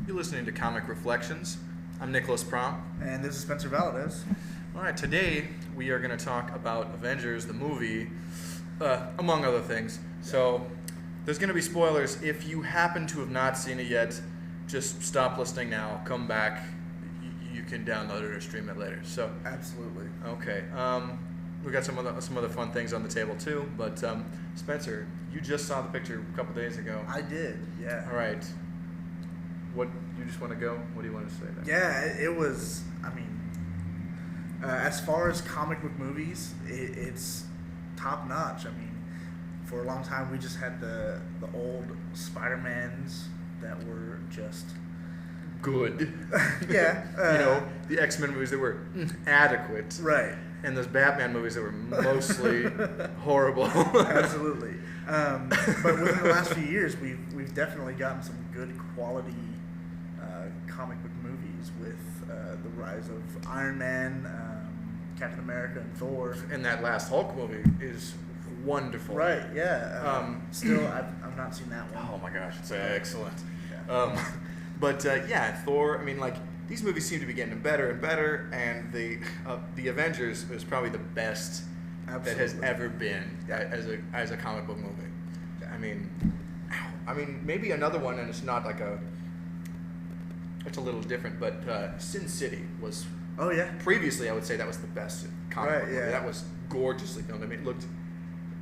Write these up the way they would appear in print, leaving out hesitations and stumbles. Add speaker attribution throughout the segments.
Speaker 1: You're listening to Comic Reflections. I'm Nicholas Prom.
Speaker 2: And this is Spencer Valadez.
Speaker 1: All right, today we are going to talk about Avengers, the movie, among other things. So there's going to be spoilers. If you happen to have not seen it yet, just stop listening now. Come back. You can download it or stream it later. So
Speaker 2: Absolutely.
Speaker 1: Okay. We got some other fun things on the table too. But Spencer, you just saw the picture a couple days ago.
Speaker 2: I did, yeah.
Speaker 1: All right. What, you just want to go? What do you want to say there?
Speaker 2: Yeah, it was, as far as comic book movies, it's top notch. I mean, for a long time we just had the old Spider-Mans that were just
Speaker 1: good.
Speaker 2: Yeah.
Speaker 1: The X-Men movies that were adequate.
Speaker 2: Right.
Speaker 1: And those Batman movies that were mostly horrible.
Speaker 2: Absolutely. But within the last few years, we've definitely gotten some good quality comic book movies with the rise of Iron Man, Captain America, and Thor.
Speaker 1: And that last Hulk movie is wonderful.
Speaker 2: Right, yeah. Still, I've not seen that one.
Speaker 1: Oh my gosh, it's excellent.
Speaker 2: Yeah.
Speaker 1: Thor, these movies seem to be getting better and better, and the Avengers is probably the best that has ever been as a comic book movie. Maybe another one, and it's not like it's a little different, but Sin City was.
Speaker 2: Oh yeah.
Speaker 1: Previously, I would say that was the best comic book movie.
Speaker 2: Yeah.
Speaker 1: That was gorgeously filmed.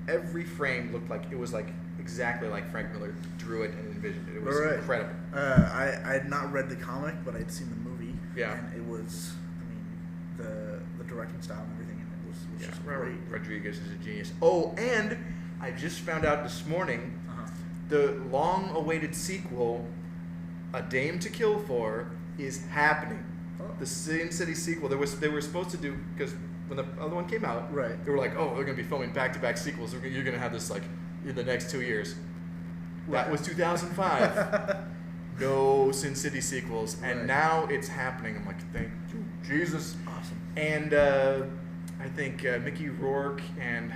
Speaker 1: Every frame looked like it was exactly like Frank Miller drew it and envisioned it. It was incredible.
Speaker 2: I had not read the comic, but I'd seen the movie.
Speaker 1: Yeah.
Speaker 2: And it was, the directing style and everything, and it was just great.
Speaker 1: Rodriguez is a genius. Oh, and I just found out this morning the long-awaited sequel, A Dame to Kill For, is happening.
Speaker 2: Oh.
Speaker 1: The Sin City sequel. They were supposed to do, because when the other one came out,
Speaker 2: right,
Speaker 1: they were like, oh, they're going to be filming back-to-back sequels. You're going to have this in the next 2 years.
Speaker 2: Right.
Speaker 1: That was 2005. No Sin City sequels, and now it's happening. I'm like, thank you, Jesus.
Speaker 2: Awesome.
Speaker 1: And I think Mickey Rourke and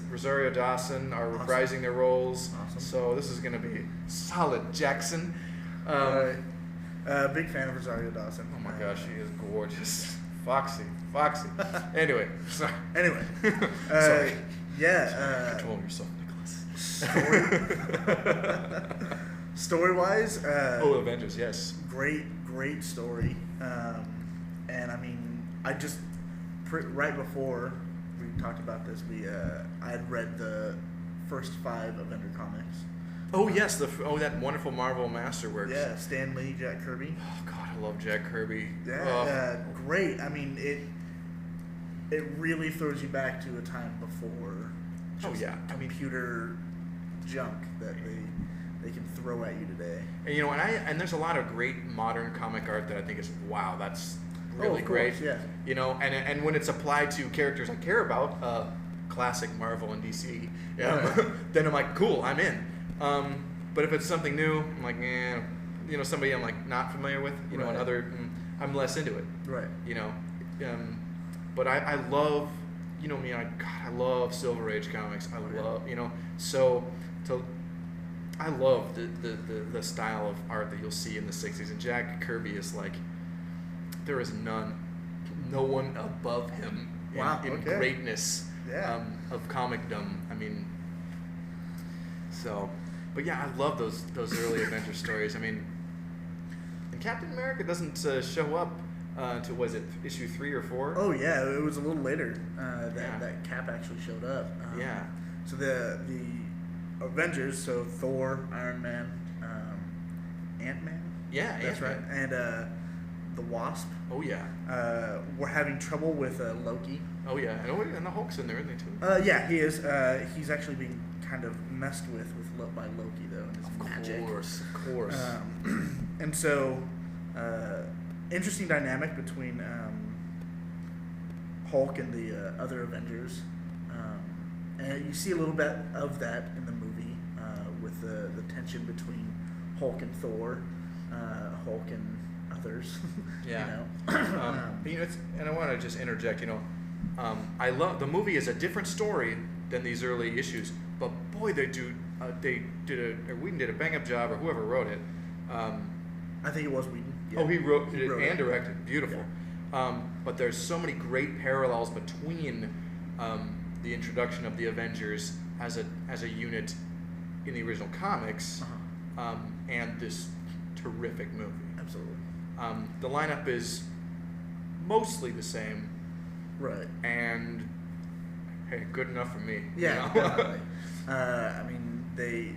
Speaker 1: Rosario Dawson are reprising their roles.
Speaker 2: Awesome.
Speaker 1: So this is going to be solid, Jackson.
Speaker 2: Big fan of Rosario Dawson.
Speaker 1: Oh my gosh, she is gorgeous. Foxy. Anyway, sorry.
Speaker 2: Anyway.
Speaker 1: Sorry.
Speaker 2: Yeah.
Speaker 1: Control yourself, Nicholas.
Speaker 2: Story-wise,
Speaker 1: Avengers, yes.
Speaker 2: Great story. And I just right before we talked about this, I had read the first 5 Avenger comics.
Speaker 1: Oh yes, that wonderful Marvel Masterworks.
Speaker 2: Yeah, Stan Lee, Jack Kirby.
Speaker 1: Oh God, I love Jack Kirby.
Speaker 2: Yeah, great. It really throws you back to a time before. Computer junk that they can throw at you today.
Speaker 1: And and there's a lot of great modern comic art that I think is that's really
Speaker 2: of
Speaker 1: great.
Speaker 2: course, yeah.
Speaker 1: And when it's applied to characters I care about, classic Marvel and DC, then I'm like, cool, I'm in. But if it's something new, I'm like, somebody I'm not familiar with, another, I'm less into it.
Speaker 2: Right.
Speaker 1: But I love, me, I love Silver Age comics. I love, I love the style of art that you'll see in the 60s. And Jack Kirby is there is no one above him in greatness of comicdom. But yeah, I love those early Avengers stories. And Captain America doesn't show up until, was it issue 3 or 4?
Speaker 2: Oh yeah, it was a little later that Cap actually showed up. So the Avengers, so Thor, Iron Man, Ant-Man.
Speaker 1: Yeah,
Speaker 2: that's
Speaker 1: Ant-Man.
Speaker 2: right, and the Wasp.
Speaker 1: Oh yeah.
Speaker 2: We're having trouble with Loki.
Speaker 1: Oh yeah, and the Hulk's in there, isn't he too?
Speaker 2: Yeah, he is. He's actually being kind of messed with by Loki though, and his magic.
Speaker 1: Of course.
Speaker 2: And so, interesting dynamic between Hulk and the other Avengers, and you see a little bit of that in the movie with the tension between Hulk and Thor, Hulk and others.
Speaker 1: Yeah. And I want to just interject. I love the movie is a different story than these early issues, but boy, Whedon did a bang up job, or whoever wrote it,
Speaker 2: I think it was Whedon. Yeah.
Speaker 1: Oh, he wrote it
Speaker 2: wrote
Speaker 1: and directed. Beautiful.
Speaker 2: Yeah.
Speaker 1: But there's so many great parallels between the introduction of the Avengers as a unit in the original comics and this terrific movie.
Speaker 2: Absolutely.
Speaker 1: The lineup is mostly the same.
Speaker 2: Right.
Speaker 1: And hey, good enough for me.
Speaker 2: Yeah,
Speaker 1: you know?
Speaker 2: definitely. I mean, they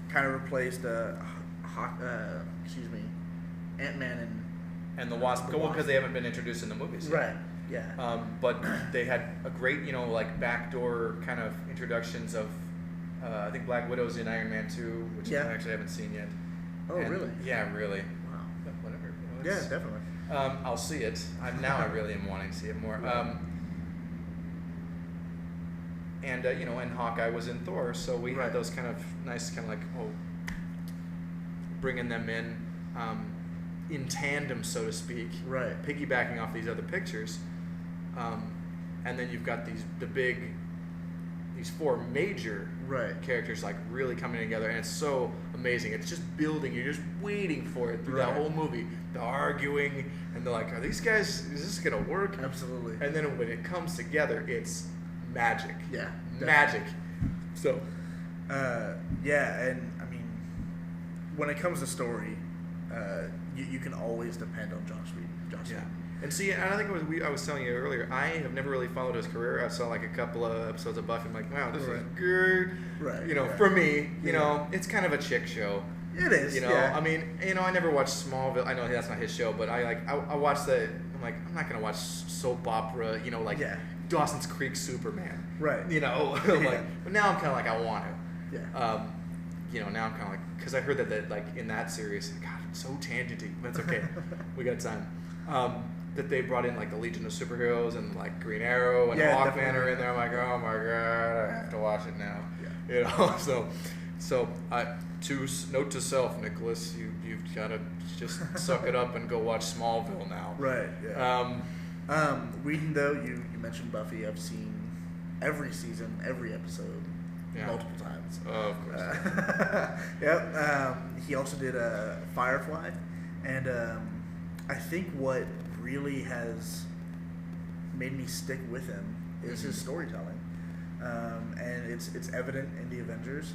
Speaker 2: kind of replaced Ant-Man
Speaker 1: and the Wasp. Well, because they haven't been introduced in the movies yet.
Speaker 2: Right. Yeah.
Speaker 1: But they had a great, like backdoor kind of introductions of, I think Black Widow's in Iron Man 2, which I actually haven't seen yet.
Speaker 2: Oh, really?
Speaker 1: Yeah, really.
Speaker 2: Wow.
Speaker 1: But whatever.
Speaker 2: Yeah, definitely.
Speaker 1: I'll see it. I really am wanting to see it more. And Hawkeye was in Thor, so we had those kind of nice, kind of like bringing them in tandem, so to speak.
Speaker 2: Right.
Speaker 1: Piggybacking off these other pictures, and then you've got these four major characters like really coming together, and it's so amazing. It's just building. You're just waiting for it through that whole movie. The arguing, and they're like, "Are these guys? Is this gonna work?"
Speaker 2: Absolutely.
Speaker 1: And then when it comes together, it's magic.
Speaker 2: Yeah.
Speaker 1: Magic. So.
Speaker 2: Yeah, and I mean, when it comes to story, you can always depend on Joss Whedon.
Speaker 1: And see, and I think I was telling you earlier, I have never really followed his career. I saw like a couple of episodes of Buffy. I'm like, wow, this is good.
Speaker 2: Right.
Speaker 1: For me, it's kind of a chick show.
Speaker 2: It is.
Speaker 1: I mean, I never watched Smallville. I know that's not his show, but I watched I'm like, I'm not gonna watch soap opera. Dawson's Creek Superman.
Speaker 2: Right.
Speaker 1: But now I'm kind of like, I want to.
Speaker 2: Yeah.
Speaker 1: Now I'm kind of like, because I heard that like in that series, God, it's so tangenty, but it's okay. We got time. That they brought in like the Legion of Superheroes and like Green Arrow and Hawkman are in there. I'm like, oh my god, I have to watch it now.
Speaker 2: Yeah.
Speaker 1: So note to self, Nicholas, you've got to just suck it up and go watch Smallville now.
Speaker 2: Right. Yeah. Whedon, though, you mentioned Buffy. I've seen every season, every episode, multiple times.
Speaker 1: Oh, of course.
Speaker 2: Yep. He also did Firefly, and I think what really has made me stick with him is his storytelling, and it's evident in the Avengers.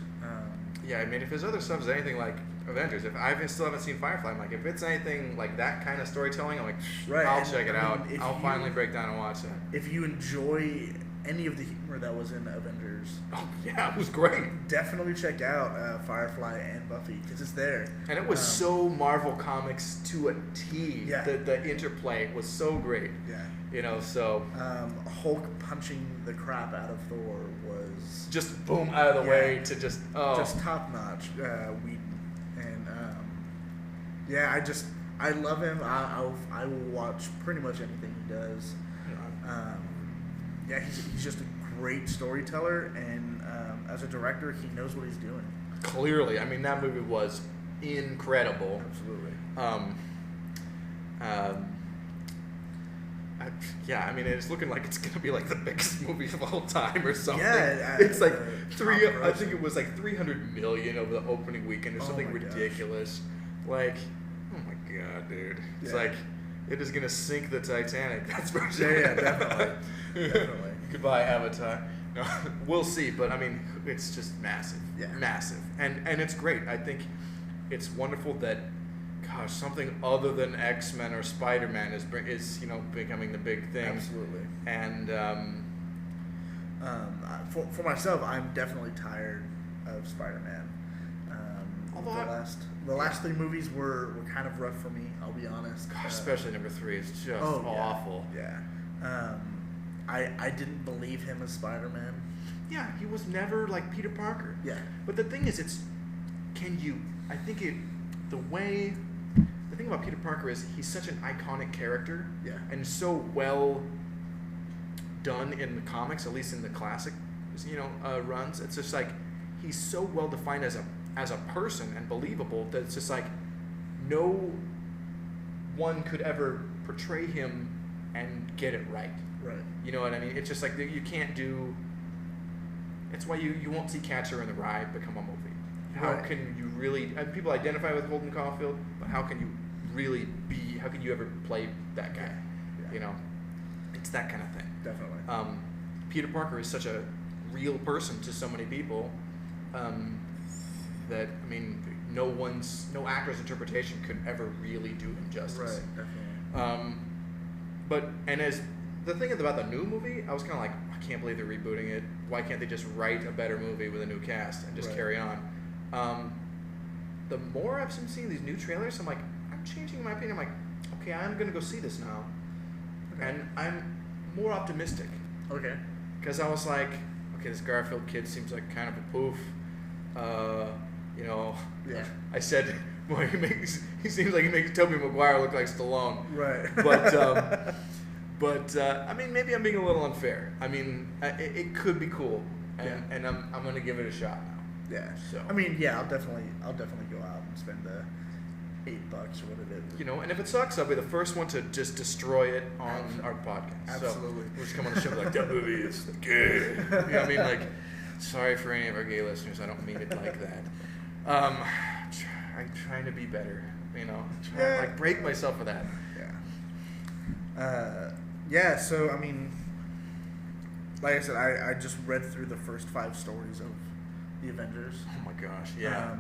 Speaker 1: I mean, if his other stuff is anything like Avengers, if I still haven't seen Firefly, I'm like, if it's anything like that kind of storytelling, I'm like, I'll check it out. I'll finally break down and watch it.
Speaker 2: If you enjoy any of the humor that was in Avengers,
Speaker 1: it was great.
Speaker 2: Definitely check out Firefly and Buffy, because it's there.
Speaker 1: And it was so Marvel Comics to a T.
Speaker 2: Yeah.
Speaker 1: The interplay was so great.
Speaker 2: Yeah.
Speaker 1: So
Speaker 2: Hulk punching the crap out of Thor was
Speaker 1: just boom out of the way to just
Speaker 2: top notch. Whedon, and I love him. I will watch pretty much anything he does. He's just a great storyteller, and as a director, he knows what he's doing.
Speaker 1: Clearly, I mean, that movie was incredible.
Speaker 2: Absolutely.
Speaker 1: I mean, it's looking like it's gonna be like the biggest movie of all time or something.
Speaker 2: Yeah,
Speaker 1: it's like I think it was like 300 million over the opening weekend or something ridiculous. Like, oh my god, dude! It's like it is gonna sink the Titanic. That's for sure.
Speaker 2: Yeah, definitely. Definitely.
Speaker 1: Goodbye, Avatar. No, we'll see, but I mean, it's just massive.
Speaker 2: Yeah.
Speaker 1: Massive, and it's great. I think it's wonderful that. Gosh, something other than X-Men or Spider-Man is becoming the big thing.
Speaker 2: Absolutely.
Speaker 1: And
Speaker 2: for myself, I'm definitely tired of Spider-Man. The last three movies were kind of rough for me. I'll be honest.
Speaker 1: Gosh, especially number 3 is just awful.
Speaker 2: Yeah. I didn't believe him as Spider-Man.
Speaker 1: Yeah, he was never like Peter Parker.
Speaker 2: Yeah.
Speaker 1: But the thing is, the thing about Peter Parker is he's such an iconic character, and so well done in the comics, at least in the classic, runs. It's just like he's so well defined as a person and believable that it's just like no one could ever portray him and get it right.
Speaker 2: Right.
Speaker 1: You know what I mean? It's just like you can't do. It's why you won't see Catcher in the Rye become a movie. How can you really? And people identify with Holden Caulfield, but how can you really be? How could you ever play that guy?
Speaker 2: Yeah.
Speaker 1: You know, it's that kind of thing.
Speaker 2: Definitely.
Speaker 1: Peter Parker is such a real person to so many people that I mean, no actor's interpretation could ever really do him justice.
Speaker 2: Right. Definitely.
Speaker 1: And as the thing about the new movie, I was kind of like, I can't believe they're rebooting it. Why can't they just write a better movie with a new cast and just carry on? The more I've been seeing these new trailers, I'm like, I'm changing my opinion. I'm like, okay, I'm gonna go see this now, and I'm more optimistic.
Speaker 2: Okay.
Speaker 1: Because I was like, okay, this Garfield kid seems like kind of a poof. You know,
Speaker 2: Yeah.
Speaker 1: I said, well, he seems like he makes Tobey Maguire look like Stallone.
Speaker 2: Right.
Speaker 1: But I mean, maybe I'm being a little unfair. I mean, it could be cool, and I'm gonna give it a shot now.
Speaker 2: Yeah.
Speaker 1: So
Speaker 2: I mean, yeah, I'll definitely go out and spend the $8 or what it is.
Speaker 1: you know, and if it sucks, I'll be the first one to just destroy it on our podcast.
Speaker 2: Absolutely.
Speaker 1: So we'll just come on the show and be like, that movie is gay. You know what I mean? Like, sorry for any of our gay listeners. I don't mean it like that. I'm trying to be better. You know, like break myself for that.
Speaker 2: Yeah. So I mean, like I said, I just read through the first 5 stories of the Avengers.
Speaker 1: Oh my gosh, yeah.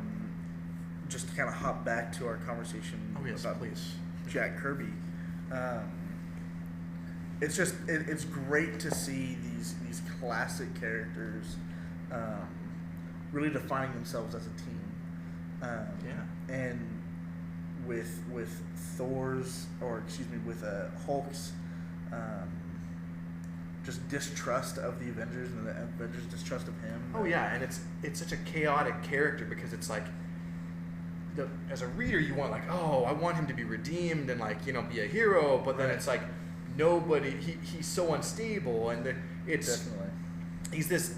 Speaker 2: Just to kind of hop back to our conversation about
Speaker 1: please.
Speaker 2: Jack Kirby. It's just it's great to see these classic characters really defining themselves as a team. And with Thor's, or excuse me, with Hulk's just distrust of the Avengers and the Avengers' distrust of him.
Speaker 1: Oh yeah, and it's such a chaotic character because it's like, as a reader, you want like, oh, I want him to be redeemed and like, you know, be a hero, but then it's like nobody. He's so unstable, and he's this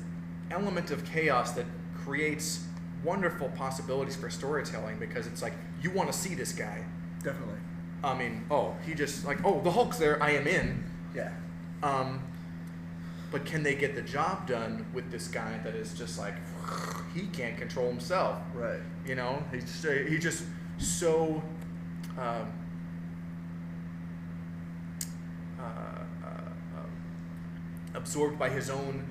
Speaker 1: element of chaos that creates wonderful possibilities for storytelling because it's like you want to see this guy.
Speaker 2: Definitely.
Speaker 1: I mean, he just like, the Hulk's there, I am in.
Speaker 2: Yeah.
Speaker 1: But can they get the job done with this guy that is just like, he can't control himself?
Speaker 2: Right.
Speaker 1: You know, he's just so absorbed by his own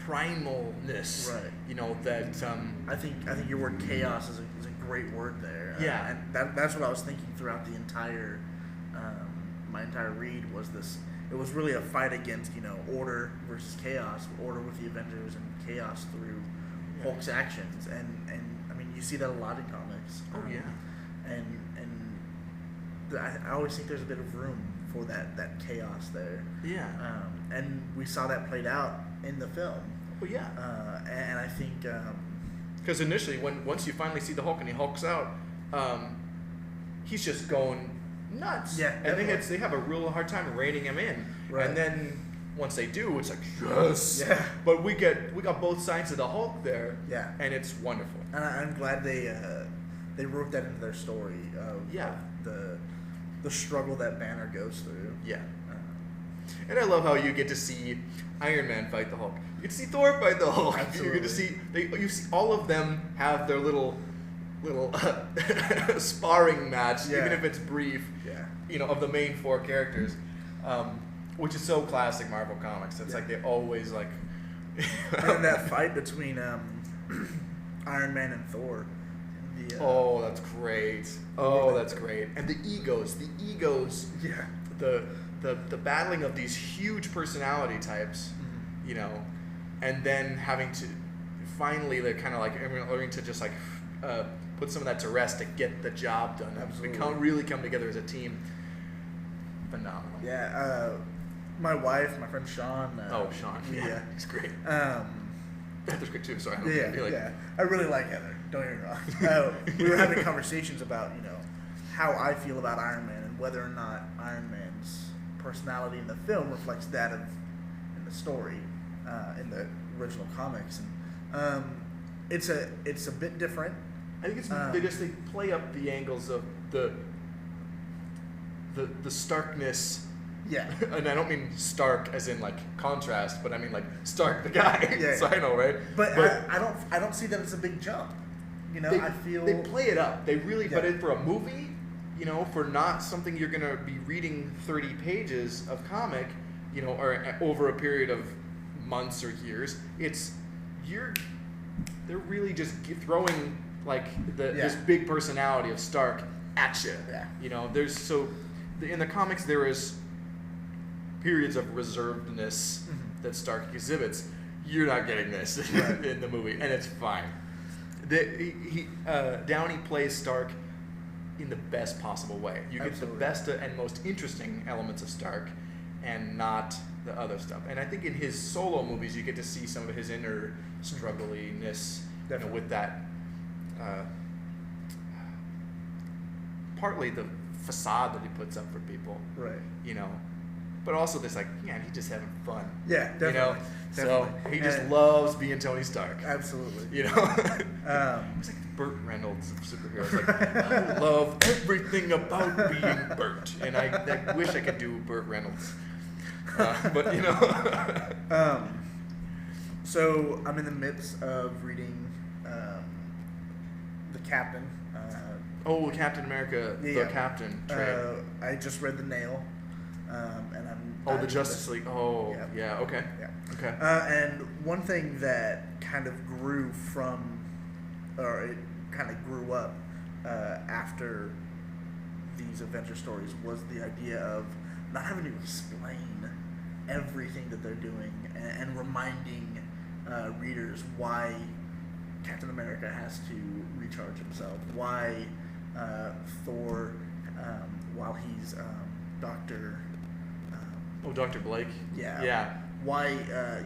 Speaker 1: primalness.
Speaker 2: Right.
Speaker 1: You know that.
Speaker 2: I think your word chaos is a great word there.
Speaker 1: Yeah.
Speaker 2: And that's what I was thinking throughout the entire my entire read was this. It was really a fight against, you know, order versus chaos, order with the Avengers and chaos through Hulk's actions, and I mean you see that a lot in comics. I always think there's a bit of room for that chaos there.
Speaker 1: Yeah.
Speaker 2: And we saw that played out in the film.
Speaker 1: Well, yeah.
Speaker 2: And I think
Speaker 1: because initially, once you finally see the Hulk and he hulks out, he's just going nuts.
Speaker 2: Yeah,
Speaker 1: I think they have a real hard time reining him in.
Speaker 2: Right.
Speaker 1: And then once they do, it's like, yes.
Speaker 2: Yeah.
Speaker 1: But we got both sides of the Hulk there.
Speaker 2: Yeah.
Speaker 1: And it's wonderful.
Speaker 2: And I'm glad they wrote that into their story of the struggle that Banner goes through.
Speaker 1: Yeah. And I love how you get to see Iron Man fight the Hulk. You get to see Thor fight the Hulk.
Speaker 2: Absolutely.
Speaker 1: You get to see you see all of them have their little sparring match, even if it's brief.
Speaker 2: Yeah.
Speaker 1: You know, of the main 4 characters, which is so classic Marvel Comics. It's like they always like.
Speaker 2: And that fight between Iron Man and Thor.
Speaker 1: That's great. That's great. And the egos.
Speaker 2: Yeah.
Speaker 1: The battling of these huge personality types, you know, and then having to finally they're kind of like learning to just like put some of that to rest to get the job done.
Speaker 2: Absolutely.
Speaker 1: Really come together as a team. Phenomenal.
Speaker 2: Yeah. My wife, my friend Sean.
Speaker 1: Sean.
Speaker 2: Yeah,
Speaker 1: he's great. Heather's great too. Sorry.
Speaker 2: Yeah. I really like Heather. Don't get me wrong. We were having conversations about, you know, how I feel about Iron Man and whether or not Iron Man's personality in the film reflects that in the story, in the original comics, and it's a bit different.
Speaker 1: I think it's they play up the angles of the starkness.
Speaker 2: Yeah.
Speaker 1: And I don't mean stark as in like contrast, but I mean like Stark the guy.
Speaker 2: Yeah.
Speaker 1: So I know, right?
Speaker 2: But I don't see that as a big jump. You know, I feel
Speaker 1: they play it up. They really,
Speaker 2: Yeah.
Speaker 1: but for a movie, you know, for not something you're gonna be reading 30 pages of comic, you know, or over a period of months or years, they're really just throwing like this big personality of Stark at you.
Speaker 2: Yeah.
Speaker 1: You know, in the comics there is periods of reservedness that Stark exhibits. You're not getting this in the movie, and it's fine. Downey plays Stark in the best possible way. You get the best and most interesting elements of Stark, and not the other stuff. And I think in his solo movies, you get to see some of his inner struggliness, you know, with that. Partly the facade that he puts up for people,
Speaker 2: right?
Speaker 1: You know, but also this, like, yeah, he's just having fun.
Speaker 2: Yeah, definitely.
Speaker 1: You know,
Speaker 2: definitely.
Speaker 1: So he just loves being Tony Stark.
Speaker 2: Absolutely.
Speaker 1: You know, he's like Burt Reynolds of superheroes. Like, I love everything about being Burt, and I wish I could do Burt Reynolds. But you know.
Speaker 2: So I'm in the midst of reading the Captain.
Speaker 1: Captain America, the Captain trade.
Speaker 2: I just read The Nail, and I'm.
Speaker 1: The Justice League. Oh, yeah. Okay.
Speaker 2: Yeah.
Speaker 1: Okay.
Speaker 2: And one thing that kind of grew from, or it kind of grew up after these Avengers stories, was the idea of not having to explain everything that they're doing and reminding readers why Captain America has to recharge himself, why Thor, while he's Dr.
Speaker 1: Dr. Blake?
Speaker 2: Yeah.
Speaker 1: Yeah.
Speaker 2: Why,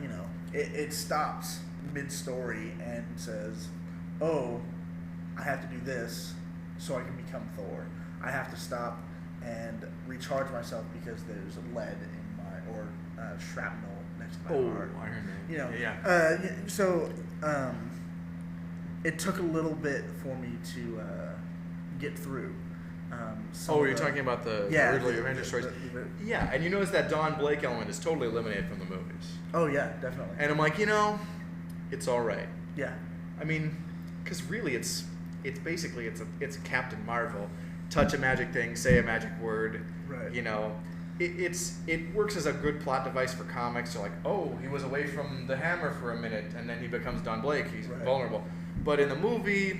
Speaker 2: you know, it stops mid-story and says, oh, I have to do this so I can become Thor. I have to stop and recharge myself because there's lead in my, or shrapnel next to my heart.
Speaker 1: Iron Man.
Speaker 2: You know,
Speaker 1: yeah.
Speaker 2: So it took a little bit for me to get through.
Speaker 1: You're talking about the early Avengers stories. Yeah, and you notice that Don Blake element is totally eliminated from the movies.
Speaker 2: Oh yeah, definitely.
Speaker 1: And I'm like, you know, it's all right.
Speaker 2: Yeah.
Speaker 1: I mean, because really, it's basically it's Captain Marvel. Touch a magic thing, say a magic word.
Speaker 2: Right.
Speaker 1: You know, it works as a good plot device for comics. So like, oh, he was away from the hammer for a minute, and then he becomes Don Blake. He's vulnerable. But in the movie,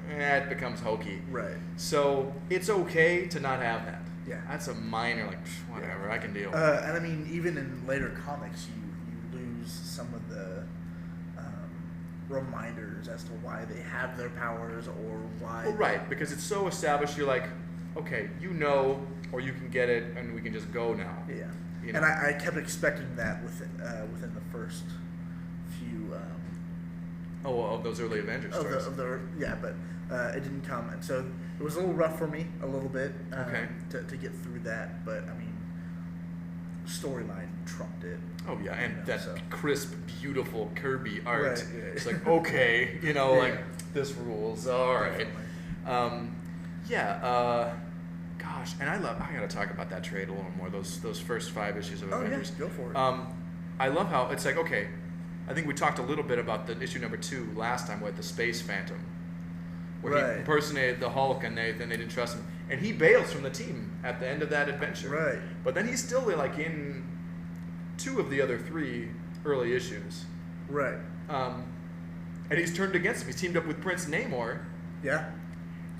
Speaker 1: it becomes hokey.
Speaker 2: Right.
Speaker 1: So it's okay to not have that.
Speaker 2: Yeah.
Speaker 1: That's a minor, like, whatever, I can deal.
Speaker 2: And I mean, even in later comics, you lose some of the reminders as to why they have their powers or why.
Speaker 1: Well, right, because it's so established. You're like, okay, you know, or you can get it, and we can just go now.
Speaker 2: Yeah.
Speaker 1: You know?
Speaker 2: And I kept expecting that within the first few.
Speaker 1: Of those early Avengers stories.
Speaker 2: But it didn't come, and so it was a little rough for me, a little bit, to get through that. But I mean, storyline trumped it.
Speaker 1: Oh yeah, and that crisp, beautiful Kirby art.
Speaker 2: Right, yeah.
Speaker 1: It's like, okay, you know, like, this rules. All right. Gosh, and I gotta talk about that trade a little more. Those first 5 issues of Avengers.
Speaker 2: Yeah, go for it.
Speaker 1: I love how it's like, okay, I think we talked a little bit about the issue number 2 last time with the Space Phantom, where he impersonated the Hulk, and they didn't trust him, and he bails from the team at the end of that adventure.
Speaker 2: Right.
Speaker 1: But then he's still like in 2 of the other 3 early issues.
Speaker 2: Right.
Speaker 1: And he's turned against him. He's teamed up with Prince Namor.
Speaker 2: Yeah.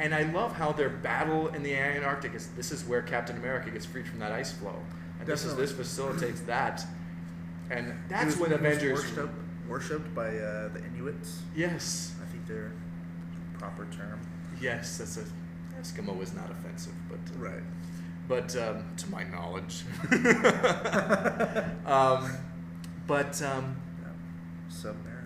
Speaker 1: And I love how their battle in the Antarctic this is where Captain America gets freed from that ice flow. And this facilitates that. And that's when Avengers
Speaker 2: worshipped by the Inuits.
Speaker 1: Yes.
Speaker 2: I think their proper term.
Speaker 1: Yes, Eskimo is not offensive, but
Speaker 2: right.
Speaker 1: But to my knowledge.
Speaker 2: Submariner.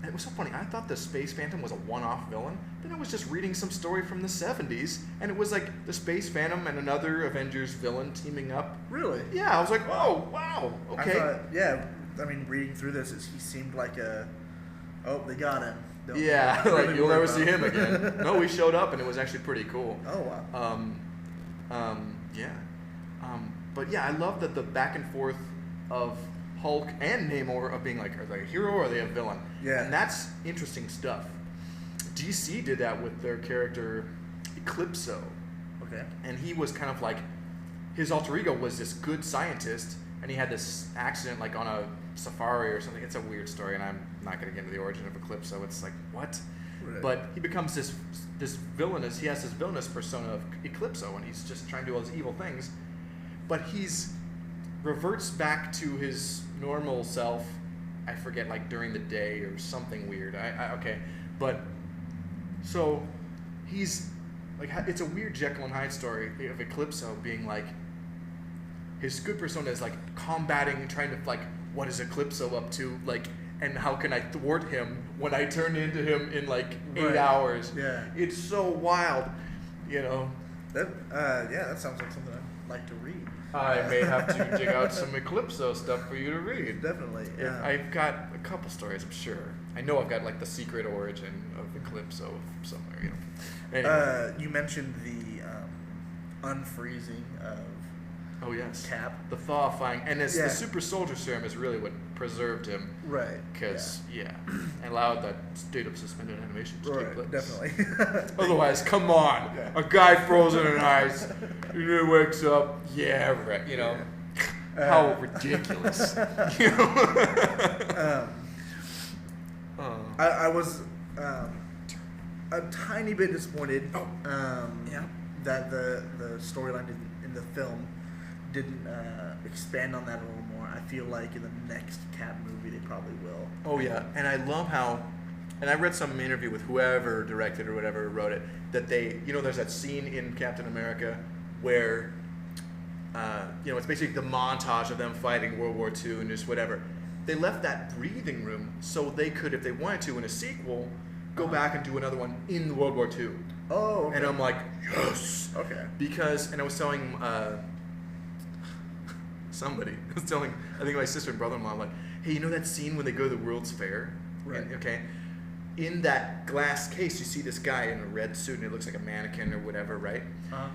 Speaker 1: It was so funny. I thought the Space Phantom was a one-off villain. Then I was just reading some story from the 70s, and it was like the Space Phantom and another Avengers villain teaming up.
Speaker 2: Really?
Speaker 1: Yeah, I was like, oh, wow, okay.
Speaker 2: I mean, reading through this, he seemed like they got him.
Speaker 1: Like, you'll never see him again. No, he showed up, and it was actually pretty cool.
Speaker 2: Oh, wow.
Speaker 1: But yeah, I love that the back and forth of Hulk and Namor of being like, are they a hero or are they a villain?
Speaker 2: Yeah.
Speaker 1: And that's interesting stuff. DC did that with their character Eclipso.
Speaker 2: Okay.
Speaker 1: And he was kind of like, his alter ego was this good scientist, and he had this accident like on a safari or something. It's a weird story, and I'm not going to get into the origin of Eclipso. It's like, what?
Speaker 2: Right.
Speaker 1: But he becomes this villainous, he has this villainous persona of Eclipso, and he's just trying to do all these evil things. But he's reverts back to his normal self, I forget, like during the day or something weird. Okay. But, so, he's, like, it's a weird Jekyll and Hyde story of Eclipso being like, his good persona is like combating, trying to like, what is Eclipso up to, like, and how can I thwart him when I turn into him in like 8 hours?
Speaker 2: Yeah.
Speaker 1: It's so wild, you know.
Speaker 2: That that sounds like something I'd like to read.
Speaker 1: I may have to dig out some Eclipso stuff for you to read.
Speaker 2: Definitely.
Speaker 1: I've got a couple stories, I'm sure. I know I've got like the secret origin of Eclipso somewhere, you know. Anyway.
Speaker 2: You mentioned the unfreezing of
Speaker 1: Oh yes,
Speaker 2: Cap.
Speaker 1: The thawifying, and the super soldier serum is really what preserved him.
Speaker 2: Right.
Speaker 1: Because and allowed that state of suspended animation to take place.
Speaker 2: Definitely.
Speaker 1: Otherwise, come on, a guy frozen in ice, he wakes up. Yeah, right. You know, how ridiculous. You know.
Speaker 2: I was a tiny bit disappointed. That the storyline in the film didn't expand on that a little more. I feel like in the next Cap movie they probably will.
Speaker 1: Oh yeah, and I love how, and I read some interview with whoever directed or whatever wrote it, that they, you know, there's that scene in Captain America where, you know, it's basically the montage of them fighting World War II and just whatever. They left that breathing room so they could, if they wanted to in a sequel, go back and do another one in World War II.
Speaker 2: Oh, okay.
Speaker 1: And I'm like, yes!
Speaker 2: Okay.
Speaker 1: Because, and I was telling somebody, I was telling, I think my sister and brother-in-law, like, hey, you know that scene when they go to the World's Fair?
Speaker 2: Right.
Speaker 1: And, okay. In that glass case, you see this guy in a red suit and it looks like a mannequin or whatever, right?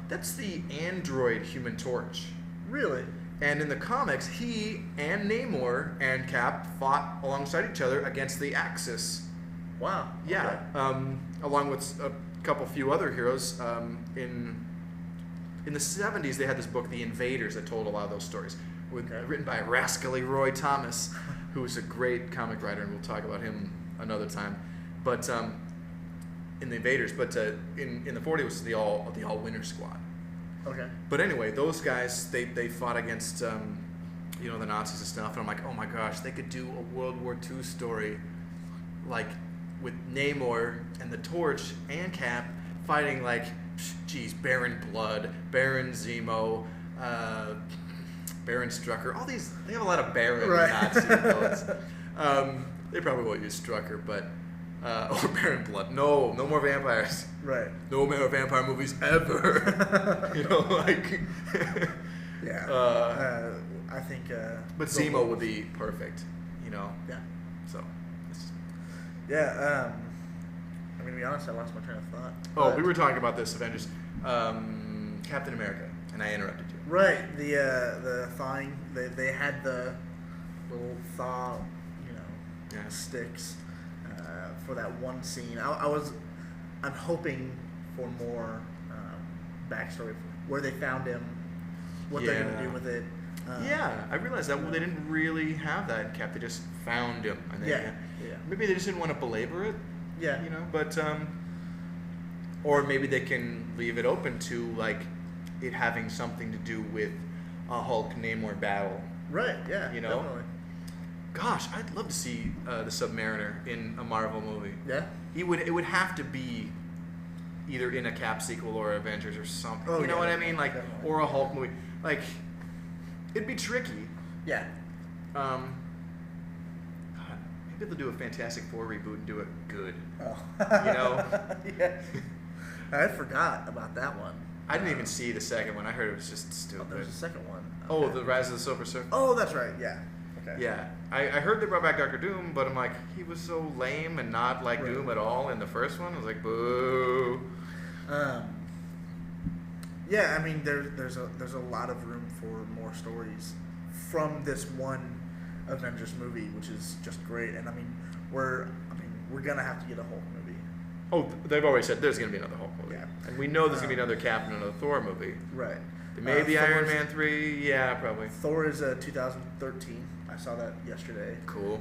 Speaker 1: That's the android Human Torch.
Speaker 2: Really?
Speaker 1: And in the comics, he and Namor and Cap fought alongside each other against the Axis.
Speaker 2: Wow.
Speaker 1: Yeah.
Speaker 2: Okay.
Speaker 1: Along with a few other heroes. In the 70s, they had this book, The Invaders, that told a lot of those stories. Written by rascally Roy Thomas, who was a great comic writer, and we'll talk about him another time. But in The Invaders, but in the 40s, it was the All Winter Squad.
Speaker 2: Okay.
Speaker 1: But anyway, those guys, they fought against you know, the Nazis and stuff, and I'm like, oh my gosh, they could do a World War II story, like with Namor and the Torch and Cap fighting like, geez, Baron Blood, Baron Zemo, Baron Strucker, all these, they have a lot of Baron Nazi villains. They probably won't use Strucker, but or Baron Blood. No more vampires.
Speaker 2: Right.
Speaker 1: No more vampire movies ever. You know, like.
Speaker 2: I think.
Speaker 1: But Zemo would be perfect. You know.
Speaker 2: Yeah.
Speaker 1: So.
Speaker 2: Yeah. I'm gonna be honest. I lost my train of thought.
Speaker 1: Oh, we were talking about this Avengers, Captain America, and I interrupted you.
Speaker 2: Right. The thawing. They had the little thaw, sticks. For that one scene, I'm hoping for more backstory, where they found him, what they're gonna do with it.
Speaker 1: I realized that they didn't really have that in Cap. They just found him, and maybe they just didn't want to belabor it.
Speaker 2: Yeah,
Speaker 1: you know, but or maybe they can leave it open to like it having something to do with a Hulk Namor battle.
Speaker 2: Right. Yeah.
Speaker 1: You know.
Speaker 2: Definitely.
Speaker 1: Gosh, I'd love to see the Submariner in a Marvel movie.
Speaker 2: Yeah.
Speaker 1: It would have to be either in a Cap sequel or Avengers or something.
Speaker 2: Oh,
Speaker 1: you know what I mean? Like,
Speaker 2: definitely.
Speaker 1: or a Hulk movie. Like, it'd be tricky.
Speaker 2: Yeah.
Speaker 1: God, maybe they'll do a Fantastic Four reboot and do it good.
Speaker 2: Oh.
Speaker 1: You know?
Speaker 2: Yeah. I forgot about that one.
Speaker 1: I didn't even see the second one. I heard it was just stupid.
Speaker 2: Oh, there's a second one.
Speaker 1: Okay. Oh, The Rise of the Silver Surfer.
Speaker 2: Oh, that's right. Yeah. Okay.
Speaker 1: Yeah, I heard they brought back Dr. Doom, but I'm like, he was so lame and not like Doom at all in the first one. I was like, boo.
Speaker 2: Yeah, I mean, there's a lot of room for more stories from this one Avengers movie, which is just great. And I mean, we're gonna have to get a Hulk movie.
Speaker 1: Oh, they've already said there's going to be another Hulk movie.
Speaker 2: Yeah.
Speaker 1: And we know there's going to be another Cap and another Thor movie.
Speaker 2: Right.
Speaker 1: Maybe Iron Man 3. Yeah, probably.
Speaker 2: Thor is 2013. I saw that yesterday.
Speaker 1: Cool.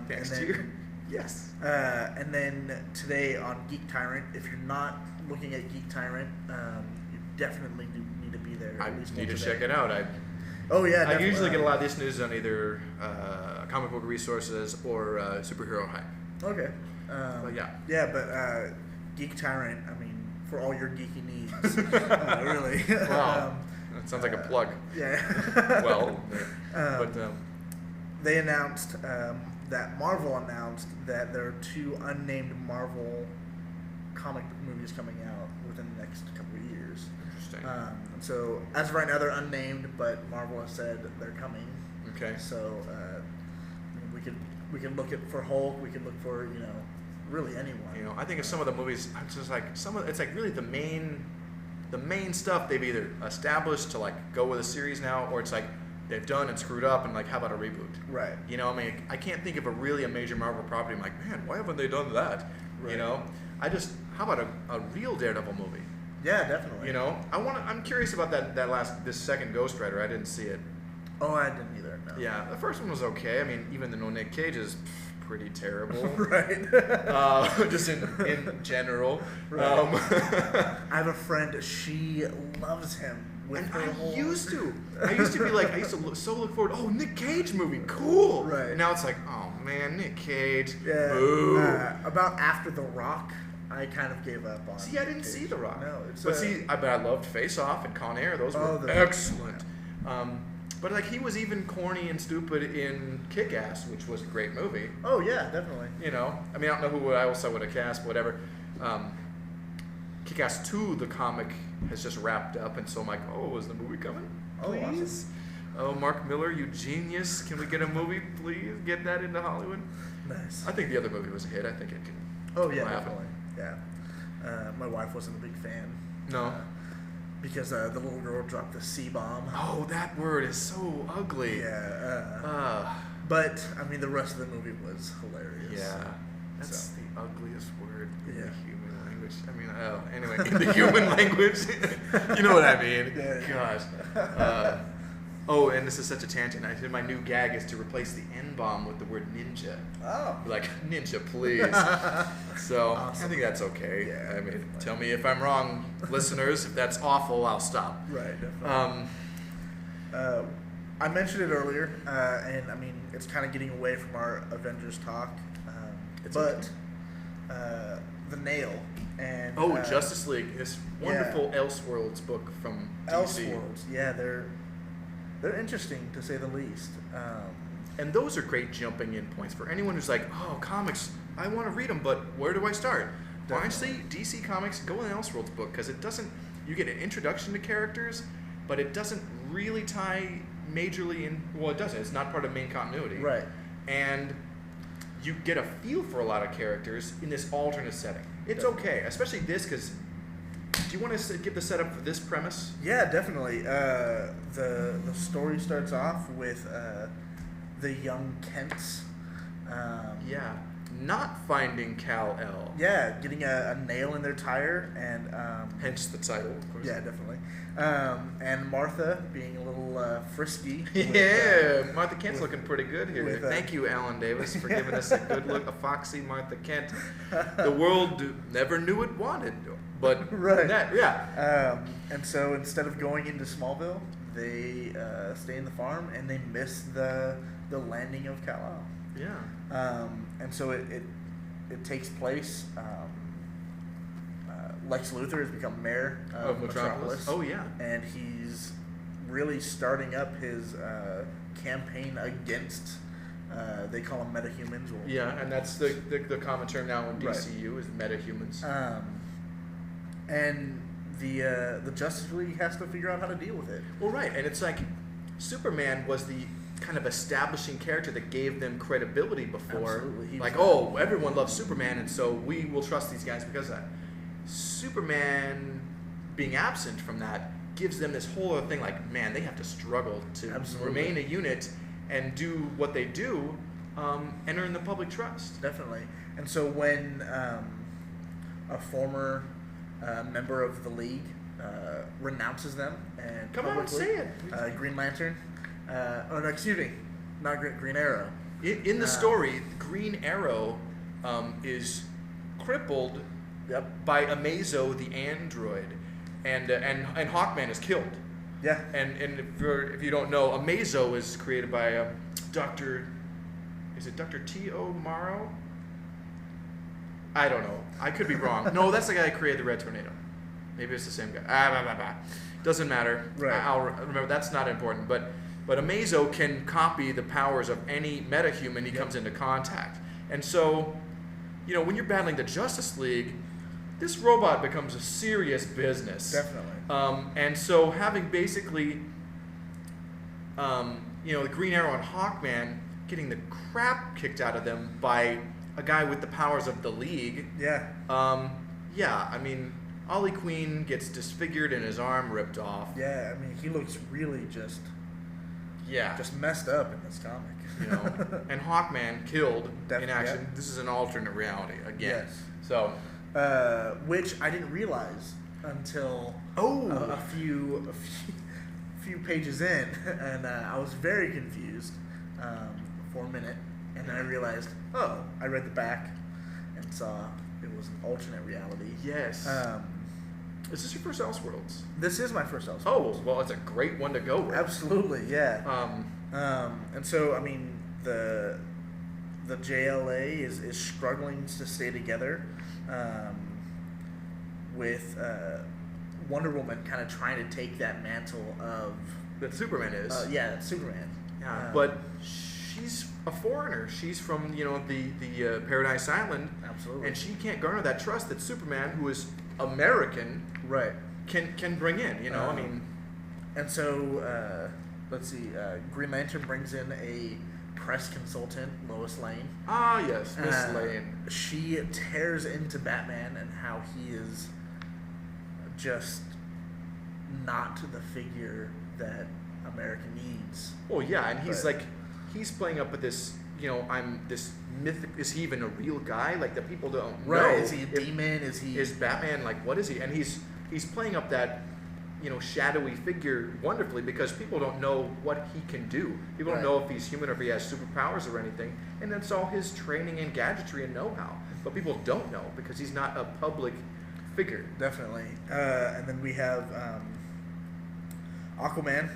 Speaker 1: Next year.
Speaker 2: Yes. And then today on Geek Tyrant, if you're not looking at Geek Tyrant, you definitely need to be there.
Speaker 1: I
Speaker 2: at least
Speaker 1: need to
Speaker 2: once a
Speaker 1: check
Speaker 2: day.
Speaker 1: it out.
Speaker 2: Oh yeah.
Speaker 1: I usually get a lot of this news on either comic book resources or superhero hype.
Speaker 2: Okay.
Speaker 1: But yeah.
Speaker 2: Yeah, but Geek Tyrant, I mean, for all your geeky needs, really.
Speaker 1: Wow. That sounds like a plug.
Speaker 2: Yeah.
Speaker 1: Well,
Speaker 2: they announced that Marvel announced that there are 2 unnamed Marvel comic book movies coming out within the next couple of years.
Speaker 1: Interesting.
Speaker 2: So as of right now, they're unnamed, but Marvel has said that they're coming.
Speaker 1: Okay.
Speaker 2: So we could look for Hulk. We could look for really anyone.
Speaker 1: I think of some of the movies, it's just like it's like really the main stuff they've either established to like go with a series now, or it's like they've done and screwed up and like how about a reboot?
Speaker 2: Right.
Speaker 1: I mean, I can't think of a major Marvel property. I'm like, man, why haven't they done that?
Speaker 2: Right.
Speaker 1: How about a real Daredevil movie?
Speaker 2: Yeah, definitely.
Speaker 1: I'm curious about this second Ghost Rider. I didn't see it.
Speaker 2: Oh, I didn't either. No.
Speaker 1: Yeah, the first one was okay. I mean, even though Nick Cage is pretty terrible.
Speaker 2: Right.
Speaker 1: Just in general.
Speaker 2: Right. I have a friend. She loves him.
Speaker 1: I used to be like, I used to look forward. Oh, Nick Cage movie, cool.
Speaker 2: Right.
Speaker 1: And now it's like, oh man, Nick Cage.
Speaker 2: Yeah.
Speaker 1: Boo.
Speaker 2: About after The Rock, I kind of gave up on.
Speaker 1: See, I didn't see The Rock.
Speaker 2: No,
Speaker 1: but I loved Face Off and Con Air. Those were excellent. But like he was even corny and stupid in Kick-Ass, which was a great movie.
Speaker 2: Oh yeah, definitely.
Speaker 1: I mean, I don't know who else I would have cast, but whatever. Kick-Ass 2, the comic, has just wrapped up, and so I'm like, oh, is the movie coming? Please?
Speaker 2: Oh, awesome.
Speaker 1: Oh, Mark Miller, you genius. Can we get a movie, please? Get that into Hollywood?
Speaker 2: Nice.
Speaker 1: I think the other movie was a hit. I think it can.
Speaker 2: Oh, yeah,
Speaker 1: happen.
Speaker 2: definitely. Yeah. My wife wasn't a big fan.
Speaker 1: No.
Speaker 2: Because the little girl dropped the C-bomb.
Speaker 1: Oh, that word is so ugly.
Speaker 2: Yeah. But, I mean, the rest of the movie was hilarious.
Speaker 1: Yeah. That's the ugliest word in the
Speaker 2: Yeah.
Speaker 1: human language. I mean, anyway, in the human language. You know what I mean.
Speaker 2: Yeah.
Speaker 1: Gosh. Oh, and this is such a tangent. I said my new gag is to replace the N-bomb with the word ninja.
Speaker 2: Oh.
Speaker 1: Like, ninja, please. So,
Speaker 2: Awesome.
Speaker 1: I think that's okay.
Speaker 2: Yeah,
Speaker 1: I mean,
Speaker 2: definitely.
Speaker 1: tell me if I'm wrong, listeners. If that's awful, I'll stop.
Speaker 2: Right, definitely. I mentioned it earlier, and I mean, it's kind of getting away from our Avengers talk. But The Nail and
Speaker 1: Justice League, this wonderful Elseworlds book from DC.
Speaker 2: Elseworlds, yeah, they're interesting to say the least.
Speaker 1: And those are great jumping in points for anyone who's like, oh, comics, I want to read them, but where do I start? Honestly, DC Comics, go in Elseworlds book, because it doesn't, you get an introduction to characters, but it doesn't really tie majorly in, well, it doesn't, it's not part of main continuity.
Speaker 2: Right.
Speaker 1: And you get a feel for a lot of characters in this alternate setting. It's okay, especially this, because do you want to give the setup for this premise?
Speaker 2: Yeah, definitely. The story starts off with the young Kents.
Speaker 1: Not finding Kal-El.
Speaker 2: Yeah, getting a nail in their tire, and
Speaker 1: Hence the title, of course.
Speaker 2: yeah, definitely. And Martha being a little frisky.
Speaker 1: Martha Kent's looking pretty good here. Thank you, Alan Davis, for giving us a good look, a foxy Martha Kent. The world never knew it wanted, but
Speaker 2: right.
Speaker 1: Yeah.
Speaker 2: And so instead of going into Smallville, they stay in the farm, and they miss the landing of Kal-El.
Speaker 1: Yeah.
Speaker 2: And so it takes place. Lex Luthor has become mayor of Metropolis.
Speaker 1: Oh yeah.
Speaker 2: And he's really starting up his campaign against. They call them metahumans.
Speaker 1: Yeah, and that's the common term now in DCU is metahumans.
Speaker 2: And the Justice League has to figure out how to deal with it.
Speaker 1: Well, right, and it's like Superman was the kind of establishing character that gave them credibility before.
Speaker 2: Absolutely.
Speaker 1: Like, oh, everyone loves Superman, and so we will trust these guys because of that. Superman being absent from that gives them this whole other thing, like, man, they have to struggle to remain a unit and do what they do and earn the public trust.
Speaker 2: Definitely. And so when a former member of the League renounces them and
Speaker 1: Come on,
Speaker 2: publicly,
Speaker 1: say it.
Speaker 2: Green Lantern. Oh no, excuse me, not Green Arrow.
Speaker 1: In the story, Green Arrow is crippled by Amazo the android, and Hawkman is killed.
Speaker 2: Yeah.
Speaker 1: And if you don't know, Amazo is created by Dr. Is it Dr. T.O. Morrow? I don't know. I could be wrong. No, that's the guy who created the Red Tornado. Maybe it's the same guy. Doesn't matter.
Speaker 2: Right.
Speaker 1: I'll remember. That's not important. But Amazo can copy the powers of any metahuman he comes into contact. And so, when you're battling the Justice League, this robot becomes a serious business.
Speaker 2: Definitely.
Speaker 1: And so having basically, the Green Arrow and Hawkman getting the crap kicked out of them by a guy with the powers of the League.
Speaker 2: Yeah.
Speaker 1: I mean, Ollie Queen gets disfigured and his arm ripped off.
Speaker 2: Yeah, I mean, he looks really just
Speaker 1: Yeah.
Speaker 2: just messed up in this comic.
Speaker 1: And Hawkman killed in action.
Speaker 2: Yeah.
Speaker 1: This is an alternate reality again.
Speaker 2: Yes.
Speaker 1: So.
Speaker 2: Which I didn't realize until a few pages in, and I was very confused for a minute, and then I realized, I read the back and saw it was an alternate reality.
Speaker 1: Yes. Is this your first Elseworlds?
Speaker 2: This is my first Elseworlds.
Speaker 1: Oh, well, it's a great one to go with.
Speaker 2: Absolutely, yeah. And so, I mean, the JLA is struggling to stay together, with Wonder Woman kind of trying to take that mantle of
Speaker 1: that Superman is.
Speaker 2: That's Superman.
Speaker 1: But she's a foreigner. She's from the Paradise Island.
Speaker 2: Absolutely.
Speaker 1: And she can't garner that trust that Superman, who is American,
Speaker 2: right,
Speaker 1: can bring in. I mean.
Speaker 2: And so let's see. Green Lantern brings in a press consultant, Lois Lane.
Speaker 1: Ah, yes, Miss Lane.
Speaker 2: She tears into Batman and how he is just not the figure that America needs.
Speaker 1: Oh yeah, and he's playing up with this. I'm this mythic. Is he even a real guy? Like that people don't know.
Speaker 2: Right? Is he a demon? Is
Speaker 1: Batman like what is he? And he's playing up that shadowy figure wonderfully because people don't know what he can do. People don't know if he's human or if he has superpowers or anything. And that's all his training and gadgetry and know-how. But people don't know because he's not a public figure.
Speaker 2: Definitely. And then we have Aquaman,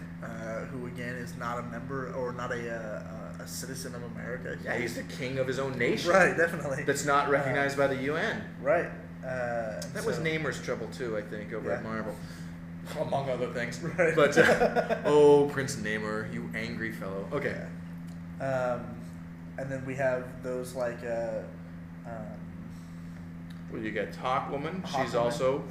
Speaker 2: who again is not a member or not a citizen of America.
Speaker 1: Yeah, he's the king of his own nation.
Speaker 2: Right, definitely.
Speaker 1: That's not recognized by the UN.
Speaker 2: Right.
Speaker 1: That was Namor's trouble too, I think, over at Marvel. Among other things.
Speaker 2: Right.
Speaker 1: But, Prince Namor, you angry fellow. Okay.
Speaker 2: And then we have those like...
Speaker 1: well, you got Hawkwoman. She's also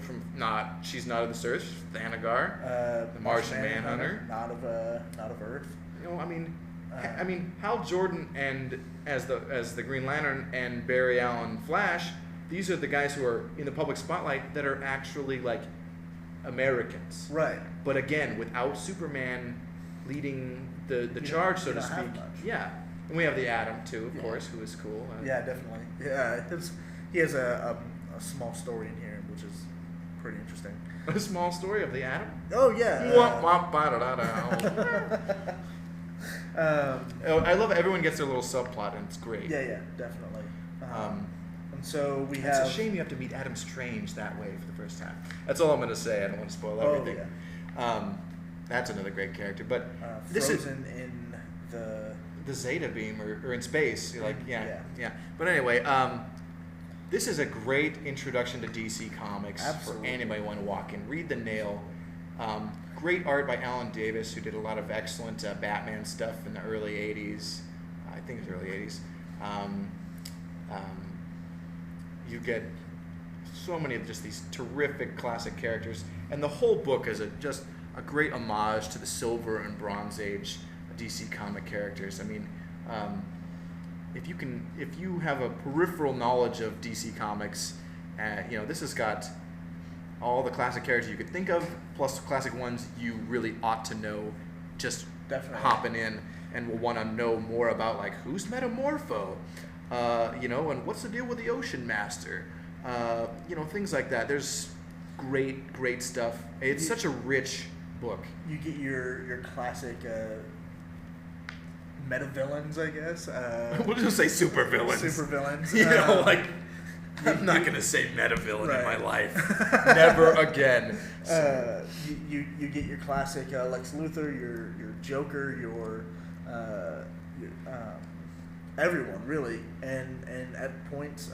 Speaker 1: she's not of the Earth. She's Thanagar, the Martian Manhunter.
Speaker 2: Not of Earth.
Speaker 1: I mean, Hal Jordan and as the Green Lantern and Barry Allen Flash, these are the guys who are in the public spotlight that are actually like Americans.
Speaker 2: Right.
Speaker 1: But again, without Superman leading the charge, so to speak. Yeah. And we have the Atom too, of course, who is cool.
Speaker 2: Yeah, definitely. Yeah, he has a small story in here, which is pretty interesting.
Speaker 1: A small story of the Atom?
Speaker 2: Oh yeah.
Speaker 1: I love everyone gets their little subplot, and it's great.
Speaker 2: Yeah, definitely. And so we have...
Speaker 1: It's a shame you have to meet Adam Strange that way for the first time. That's all I'm going to say. I don't want to spoil everything.
Speaker 2: Yeah.
Speaker 1: That's another great character. But
Speaker 2: this is in
Speaker 1: the Zeta Beam or in space. You're like, yeah. But anyway, this is a great introduction to DC Comics.
Speaker 2: Absolutely.
Speaker 1: For anybody who want to walk in. Read The Nail. Great art by Alan Davis, who did a lot of excellent Batman stuff in the early 80s. I think it was early 80s. You get so many of just these terrific classic characters, and the whole book is just a great homage to the Silver and Bronze Age DC comic characters. I mean, if you have a peripheral knowledge of DC Comics, this has got all the classic characters you could think of, plus classic ones you really ought to know. Just
Speaker 2: definitely
Speaker 1: hopping in and will want to know more about, like, who's Metamorpho, and what's the deal with the Ocean Master, things like that. There's great stuff. It's such a rich book.
Speaker 2: You get your classic meta villains, I guess.
Speaker 1: We'll just say super villains.
Speaker 2: Super villains.
Speaker 1: I'm not gonna say meta villain
Speaker 2: right.
Speaker 1: in my life. Never again. So.
Speaker 2: You get your classic Lex Luthor, your Joker, your everyone really, and at points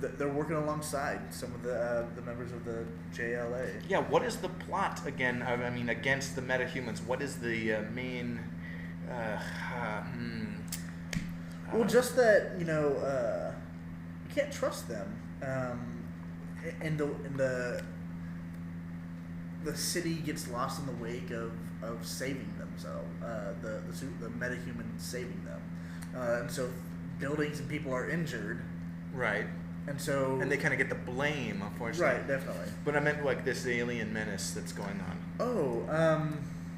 Speaker 2: they're working alongside some of the members of the JLA.
Speaker 1: Yeah, what is the plot again? I mean, against the metahumans. What is the main?
Speaker 2: Well, just that you can't trust them. And the city gets lost in the wake of saving themselves. The metahumans saving them, and so buildings and people are injured.
Speaker 1: Right. And they kind of get the blame, unfortunately.
Speaker 2: Right, definitely.
Speaker 1: But I meant like this alien menace that's going on.
Speaker 2: Oh,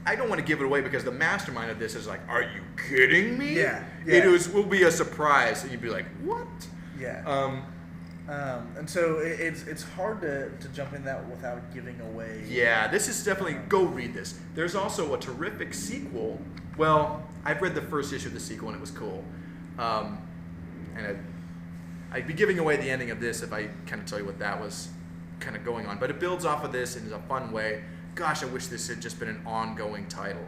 Speaker 1: I don't want to give it away because the mastermind of this is like, are you kidding me?
Speaker 2: Yeah.
Speaker 1: Will be a surprise, and you'd be like, what?
Speaker 2: Yeah. And so it's hard to jump in that without giving away.
Speaker 1: Yeah, this is definitely, go read this. There's also a terrific sequel. Well, I've read the first issue of the sequel, and it was cool. And I'd be giving away the ending of this if I kind of tell you what that was kind of going on. But it builds off of this in a fun way. Gosh, I wish this had just been an ongoing title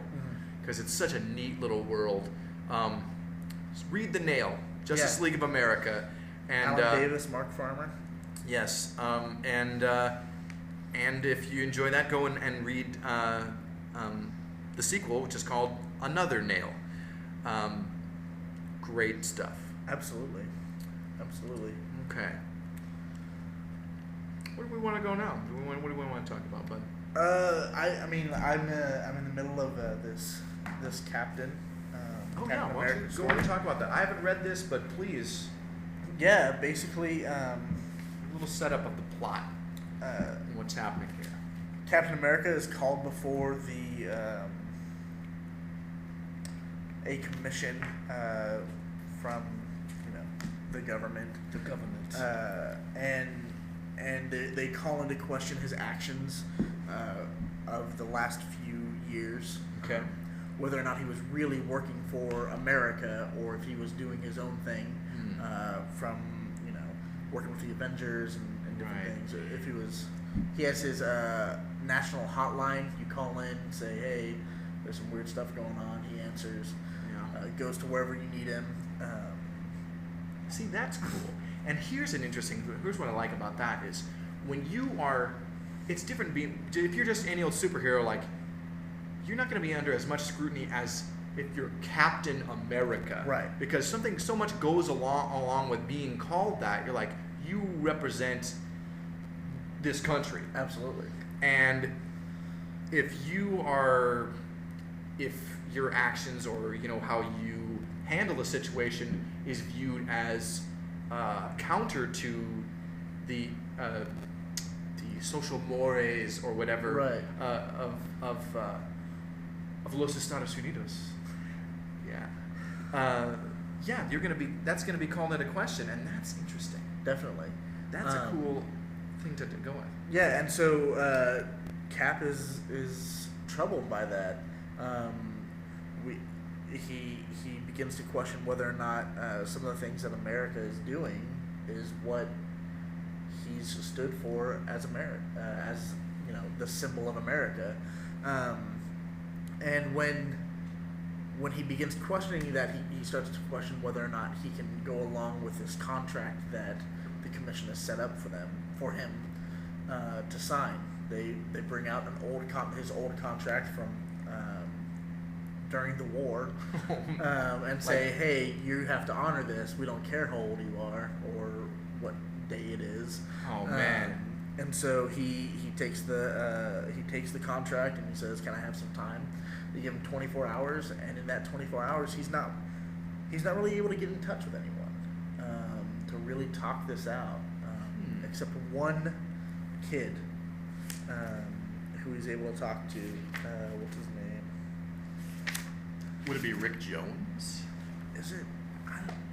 Speaker 1: because it's such a neat little world. Just read The Nail, Justice League of America. And,
Speaker 2: Alan Davis, Mark Farmer.
Speaker 1: Yes, and if you enjoy that, go and read the sequel, which is called Another Nail. Great stuff.
Speaker 2: Absolutely.
Speaker 1: Okay. Where do we want to go now? What do we want to talk about, bud?
Speaker 2: I'm in the middle of this Captain. Captain America
Speaker 1: go and talk about that. I haven't read this, but please.
Speaker 2: Yeah, basically,
Speaker 1: a little setup of the plot and what's happening here.
Speaker 2: Captain America is called before a commission from the government.
Speaker 1: The government.
Speaker 2: And they call into question his actions of the last few years.
Speaker 1: Okay.
Speaker 2: Whether or not he was really working for America or if he was doing his own thing. From working with the Avengers and different things. If he has his national hotline. You call in and say, "Hey, there's some weird stuff going on." He answers. Goes to wherever you need him.
Speaker 1: See, that's cool. And here's what I like about that is when you are, it's different if you're just any old superhero, like you're not going to be under as much scrutiny as if you're Captain America.
Speaker 2: Right.
Speaker 1: Because so much goes along with being called that. You're like, you represent this country.
Speaker 2: Absolutely.
Speaker 1: And if your actions or how you handle a situation is viewed as counter to the social mores or whatever
Speaker 2: right.
Speaker 1: of Los Estados Unidos. That's gonna be called into question, and that's interesting.
Speaker 2: Definitely.
Speaker 1: That's a cool thing to go with.
Speaker 2: Yeah, and so Cap is troubled by that. He begins to question whether or not some of the things that America is doing is what he's stood for as America, as the symbol of America. And when he begins questioning that, he starts to question whether or not he can go along with this contract that the commission has set up for him to sign. They bring out his old contract from during the war, and say, "Hey, you have to honor this. We don't care how old you are or what day it is."
Speaker 1: Oh man!
Speaker 2: And so he takes the contract and he says, "Can I have some time?" They give him 24 hours, and in that 24 hours, he's not really able to get in touch with anyone to really talk this out, except one kid who he's able to talk to. What's his name?
Speaker 1: Would it be Rick Jones?
Speaker 2: Is it?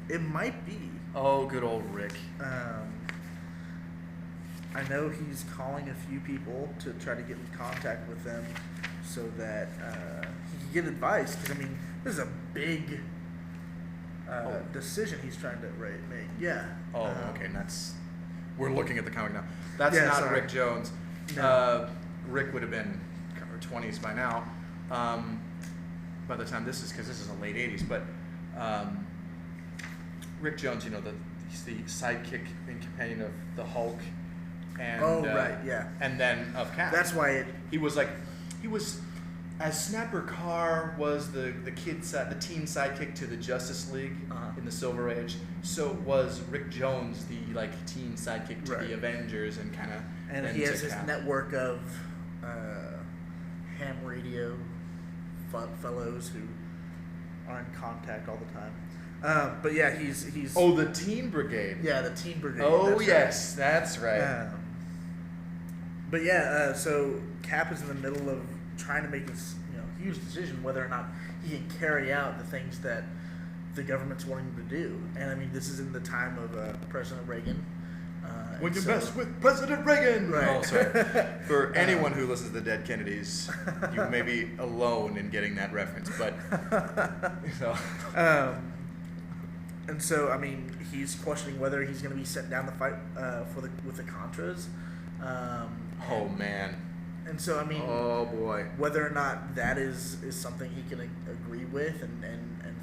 Speaker 2: It might be.
Speaker 1: Oh, good old Rick.
Speaker 2: I know he's calling a few people to try to get in contact with them so that he can get advice. Because, I mean, this is a big decision he's trying to make. Yeah.
Speaker 1: Oh, okay. And we're looking at the comic now. That's
Speaker 2: Yeah,
Speaker 1: not
Speaker 2: sorry.
Speaker 1: Rick Jones.
Speaker 2: No.
Speaker 1: Rick would have been in her 20s by now. By the time this is, because this is the late 80s. But Rick Jones, he's the sidekick and companion of the Hulk. And,
Speaker 2: right, yeah.
Speaker 1: And then of Cap.
Speaker 2: That's why
Speaker 1: he was as Snapper Carr was the teen sidekick to the Justice League in the Silver Age, so was Rick Jones the teen sidekick to the Avengers and kind of.
Speaker 2: And he has his network of ham radio fellows who are in contact all the time. But yeah, he's.
Speaker 1: Oh, the Teen Brigade.
Speaker 2: Yeah, the Teen Brigade.
Speaker 1: Oh, yes, that's right.
Speaker 2: But yeah, so Cap is in the middle of trying to make this huge decision whether or not he can carry out the things that the government's wanting him to do. And I mean, this is in the time of President Reagan.
Speaker 1: When you mess with President Reagan!
Speaker 2: Right.
Speaker 1: Oh, sorry. For anyone who listens to the Dead Kennedys, you may be alone in getting that reference, but...
Speaker 2: And so, I mean, he's questioning whether he's going to be sent down the fight with the Contras.
Speaker 1: Oh, man.
Speaker 2: And so, I mean,
Speaker 1: oh boy,
Speaker 2: whether or not that is something he can agree with and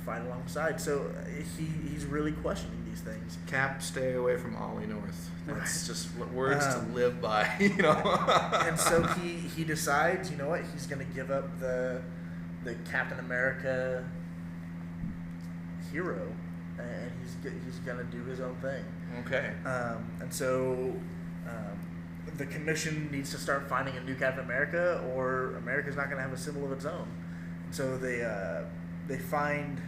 Speaker 2: fight alongside. So he's really questioning these things.
Speaker 1: Cap, stay away from Ollie North. That's just words to live by,
Speaker 2: And so he decides, you know what, he's going to give up the Captain America hero, and he's going to do his own thing.
Speaker 1: Okay.
Speaker 2: And so. The commission needs to start finding a new Captain America, or America's not going to have a symbol of its own. So they find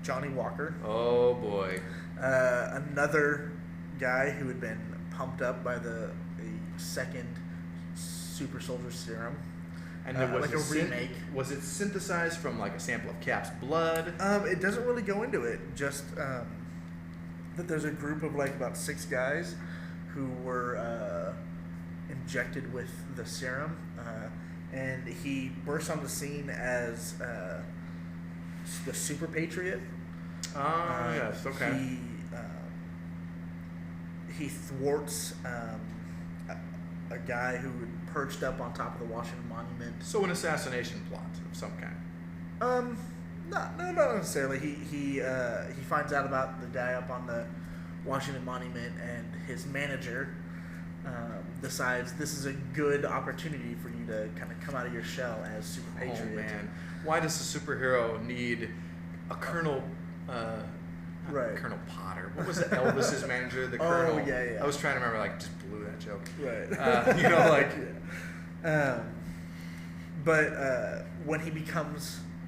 Speaker 2: Johnny Walker.
Speaker 1: Oh boy!
Speaker 2: Another guy who had been pumped up by the second super soldier serum.
Speaker 1: And there was
Speaker 2: like a remake.
Speaker 1: Was it synthesized from a sample of Cap's blood?
Speaker 2: It doesn't really go into it. Just that there's a group of about 6 guys who were. Injected with the serum, and he bursts on the scene as the Super Patriot.
Speaker 1: Yes, okay.
Speaker 2: He thwarts a guy who had perched up on top of the Washington Monument.
Speaker 1: So an assassination plot of some kind.
Speaker 2: Not necessarily. He finds out about the guy up on the Washington Monument, and his manager. Decides this is a good opportunity for you to kind of come out of your shell as Super Patriot.
Speaker 1: Oh man, why does a superhero need a Colonel?
Speaker 2: Right.
Speaker 1: Colonel Potter. What was it? Elvis's manager, the Colonel.
Speaker 2: Oh yeah.
Speaker 1: I was trying to remember. Just blew that joke.
Speaker 2: Right. But when he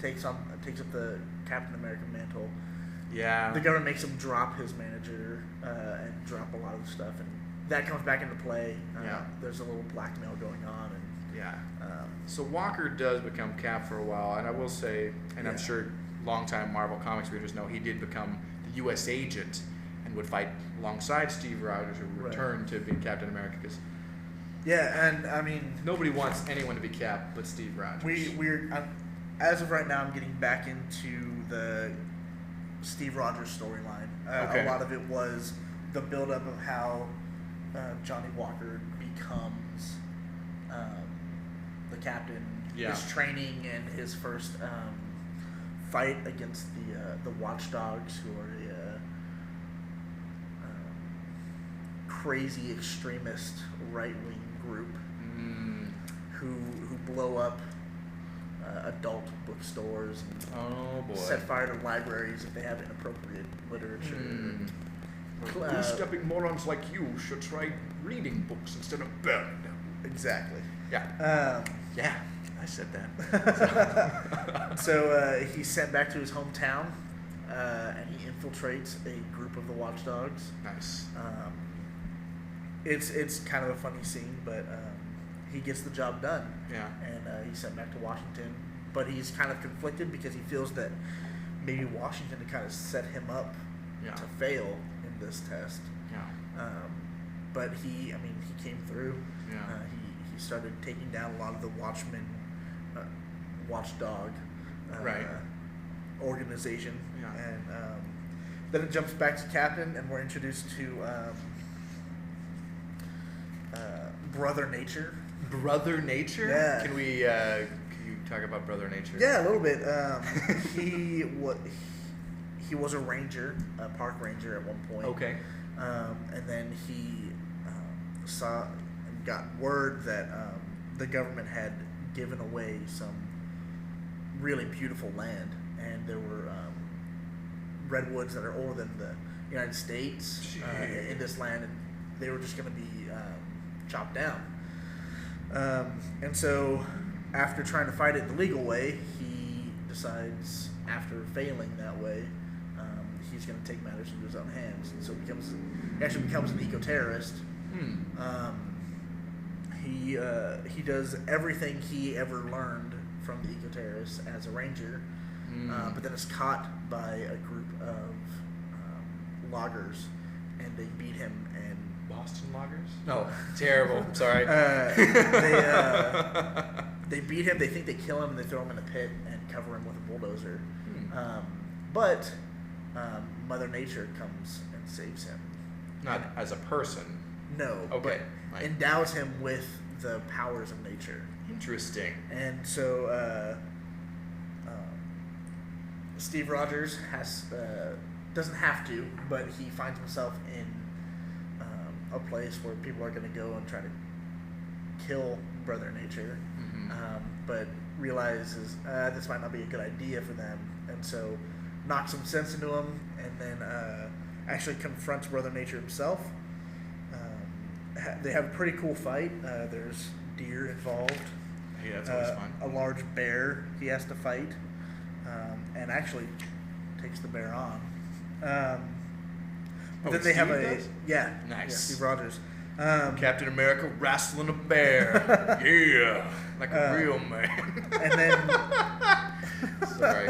Speaker 2: takes up the Captain America mantle.
Speaker 1: Yeah.
Speaker 2: The government makes him drop his manager and drop a lot of the stuff, and that comes back into play. There's a little blackmail going on, and
Speaker 1: so Walker does become Cap for a while, and I will say, and I'm sure longtime Marvel Comics readers know, he did become the U.S. agent and would fight alongside Steve Rogers, who returned to be Captain America. Cause
Speaker 2: and I mean,
Speaker 1: nobody wants anyone to be Cap but Steve Rogers.
Speaker 2: We're as of right now, I'm getting back into the Steve Rogers storyline. A lot of it was the buildup of how Johnny Walker becomes the captain, his training, and his first fight against the Watchdogs, who are a crazy extremist right-wing group who blow up adult bookstores and set fire to libraries if they have inappropriate literature.
Speaker 1: Goose-stepping morons like you should try reading books instead of burning them.
Speaker 2: Exactly.
Speaker 1: Yeah. I said that.
Speaker 2: So he's sent back to his hometown, and he infiltrates a group of the Watchdogs.
Speaker 1: Nice.
Speaker 2: It's kind of a funny scene, but he gets the job done.
Speaker 1: Yeah.
Speaker 2: And he's sent back to Washington, but he's kind of conflicted because he feels that maybe Washington kind of set him up to fail in this test.
Speaker 1: Yeah.
Speaker 2: but he came through.
Speaker 1: Yeah.
Speaker 2: He started taking down a lot of the watchdog
Speaker 1: Right.
Speaker 2: organization,
Speaker 1: Yeah.
Speaker 2: and then it jumps back to Captain, and we're introduced to Brother Nature.
Speaker 1: Brother Nature?
Speaker 2: Yeah.
Speaker 1: Can you talk about Brother Nature?
Speaker 2: Yeah, a little bit. He was a ranger, a park ranger at one point.
Speaker 1: Okay.
Speaker 2: And then he saw and got word that the government had given away some really beautiful land, and there were redwoods that are older than the United States in this land, and they were just going to be chopped down. And so, after trying to fight it the legal way, he decides, after failing that way, he's going to take matters into his own hands. And so he actually becomes an eco-terrorist. He does everything he ever learned from the eco-terrorists as a ranger, but then is caught by a group of loggers, and they beat him. And
Speaker 1: Boston Loggers? No, terrible. I'm sorry.
Speaker 2: They beat him. They think they kill him, and they throw him in a pit and cover him with a bulldozer. But Mother Nature comes and saves him.
Speaker 1: Not as a person.
Speaker 2: No.
Speaker 1: Okay.
Speaker 2: But endows him with the powers of nature.
Speaker 1: Interesting.
Speaker 2: And so Steve Rogers doesn't have to, but he finds himself in a place where people are going to go and try to kill Brother Nature, but realizes this might not be a good idea for them, and so knocks some sense into him, and then actually confronts Brother Nature himself. They have a pretty cool fight. There's deer involved.
Speaker 1: Hey, that's always fun.
Speaker 2: A large bear he has to fight, and actually takes the bear on. Then they have
Speaker 1: does?
Speaker 2: Nice.
Speaker 1: Yeah,
Speaker 2: Steve Rogers.
Speaker 1: Captain America wrestling a bear. Yeah, like a real man.
Speaker 2: And then
Speaker 1: sorry.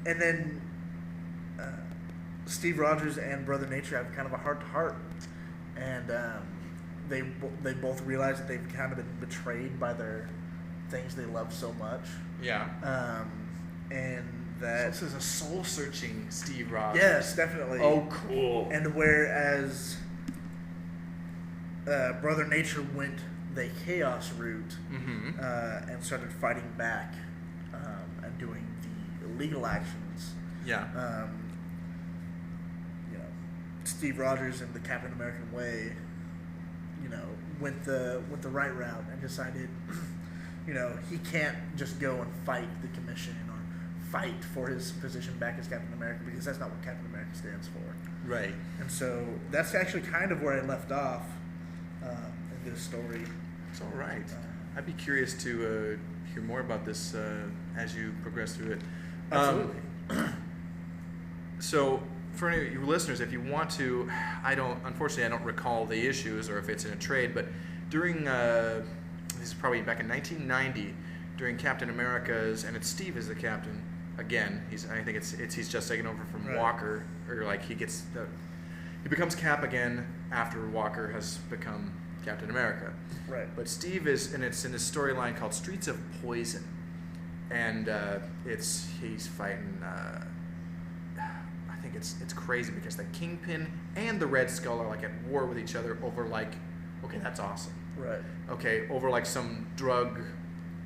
Speaker 2: And then Steve Rogers and Brother Nature have kind of a heart-to-heart, and they both realize that they've kind of been betrayed by their things they love so much.
Speaker 1: Yeah.
Speaker 2: And that
Speaker 1: so this is a soul-searching Steve Rogers.
Speaker 2: Yes, definitely.
Speaker 1: Oh, cool.
Speaker 2: And whereas Brother Nature went the chaos route and started fighting back and doing the illegal actions.
Speaker 1: Yeah.
Speaker 2: Steve Rogers in the Captain American way, went the right route and decided, he can't just go and fight the commission or fight for his position back as Captain America, because that's not what Captain America stands for.
Speaker 1: Right.
Speaker 2: And so that's actually kind of where I left off in this story.
Speaker 1: It's all right. I'd be curious to hear more about this as you progress through it.
Speaker 2: Absolutely.
Speaker 1: So, for any of your listeners, if you want to, unfortunately I don't recall the issues or if it's in a trade, but during, this is probably back in 1990, during Captain America's, and it's Steve as the captain, again, I think he's just taken over from
Speaker 2: Right.
Speaker 1: Walker, or like he becomes Cap again after Walker has become Captain America.
Speaker 2: Right.
Speaker 1: But Steve and it's in this storyline called Streets of Poison, and he's fighting. I think it's crazy because the Kingpin and the Red Skull are like at war with each other over okay, that's awesome.
Speaker 2: Right.
Speaker 1: Okay, over like some drug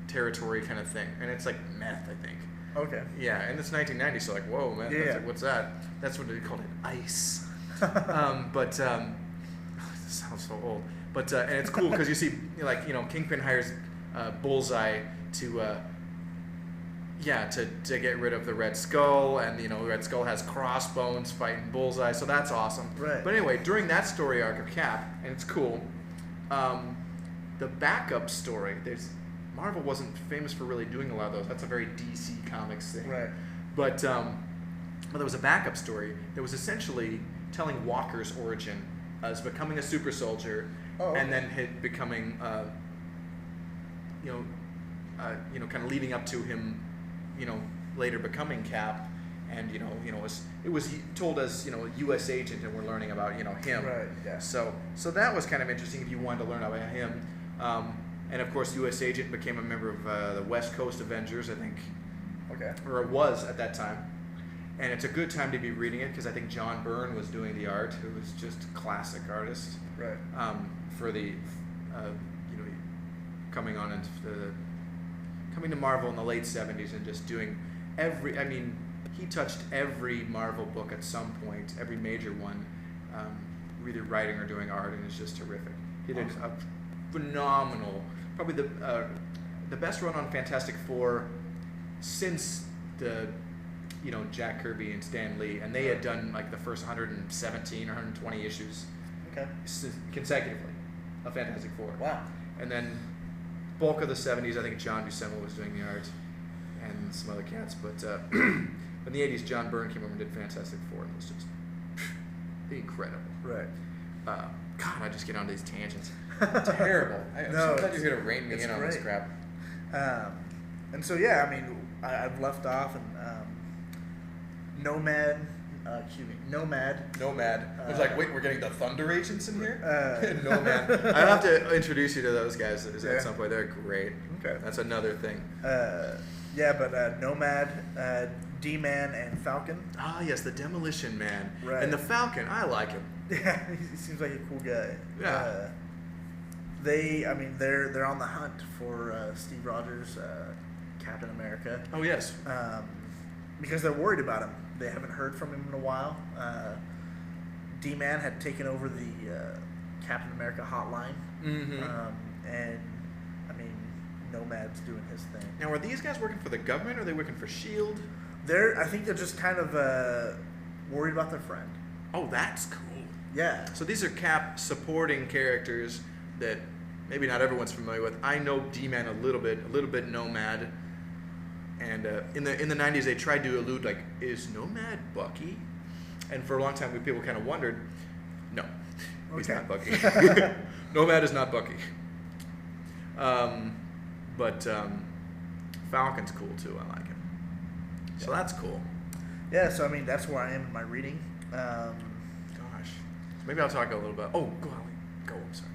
Speaker 1: territory kind of thing, and it's like meth, I think.
Speaker 2: Okay.
Speaker 1: Yeah, and it's 1990, so like, whoa, man,
Speaker 2: Yeah.
Speaker 1: what's that? That's what they called it, ice. This sounds so old. But and it's cool because you see, Kingpin hires Bullseye to get rid of the Red Skull, and Red Skull has Crossbones fighting Bullseye, so that's awesome.
Speaker 2: Right.
Speaker 1: But anyway, during that story arc of Cap, and it's cool. The backup story, Marvel wasn't famous for really doing a lot of those. That's a very DC Comics thing.
Speaker 2: Right.
Speaker 1: But there was a backup story that was essentially telling Walker's origin as becoming a super soldier, and then becoming, kind of leading up to him, later becoming Cap, and it was told as U.S. agent, and we're learning about him.
Speaker 2: Right. Yeah.
Speaker 1: So that was kind of interesting if you wanted to learn about him. And of course, U.S. agent became a member of the West Coast Avengers, I think.
Speaker 2: Okay.
Speaker 1: Or it was at that time. And it's a good time to be reading it because I think John Byrne was doing the art, who was just a classic artist.
Speaker 2: Right.
Speaker 1: For the, coming to Marvel in the late 70s and just doing he touched every Marvel book at some point, every major one, either writing or doing art, and it's just terrific. He did a phenomenal, probably the best run on Fantastic Four since the Jack Kirby and Stan Lee, and they had done like the first 117 or 120 issues consecutively of Fantastic Four.
Speaker 2: Wow.
Speaker 1: And then bulk of the 70s, I think John Buscema was doing the art and some other cats, but in the 80s, John Byrne came over and did Fantastic Four, and it was just incredible.
Speaker 2: Right.
Speaker 1: God, I just get on these tangents. Terrible. I'm so glad you're here to rein me in on this crap.
Speaker 2: And so I've left off, and Nomad. Nomad.
Speaker 1: I was like, wait, we're getting the Thunder Agents in here? Nomad. I have to introduce you to those guys at some point. They're great.
Speaker 2: Okay.
Speaker 1: That's another thing.
Speaker 2: Nomad, D-Man, and Falcon.
Speaker 1: Ah, yes, the Demolition Man.
Speaker 2: Right.
Speaker 1: And the Falcon, I like him.
Speaker 2: Yeah, he seems like a cool guy.
Speaker 1: Yeah.
Speaker 2: They're on the hunt for Steve Rogers, Captain America.
Speaker 1: Oh, yes.
Speaker 2: Because they're worried about him. They haven't heard from him in a while. D-Man had taken over the Captain America hotline.
Speaker 1: Mm-hmm.
Speaker 2: And Nomad's doing his thing.
Speaker 1: Now, are these guys working for the government, or are they working for S.H.I.E.L.D.?
Speaker 2: I think they're just kind of worried about their friend.
Speaker 1: Oh, that's cool.
Speaker 2: Yeah.
Speaker 1: So these are Cap supporting characters that maybe not everyone's familiar with. I know D-Man a little bit Nomad. And in the 90s, they tried to allude, like, is Nomad Bucky? And for a long time, people kind of wondered, no, he's not Bucky. Nomad is not Bucky. But Falcon's cool, too. I like him. So that's cool.
Speaker 2: Yeah, so, that's where I am in my reading.
Speaker 1: Gosh. So maybe I'll talk a little bit. Oh, go, Holly. Go, I'm sorry.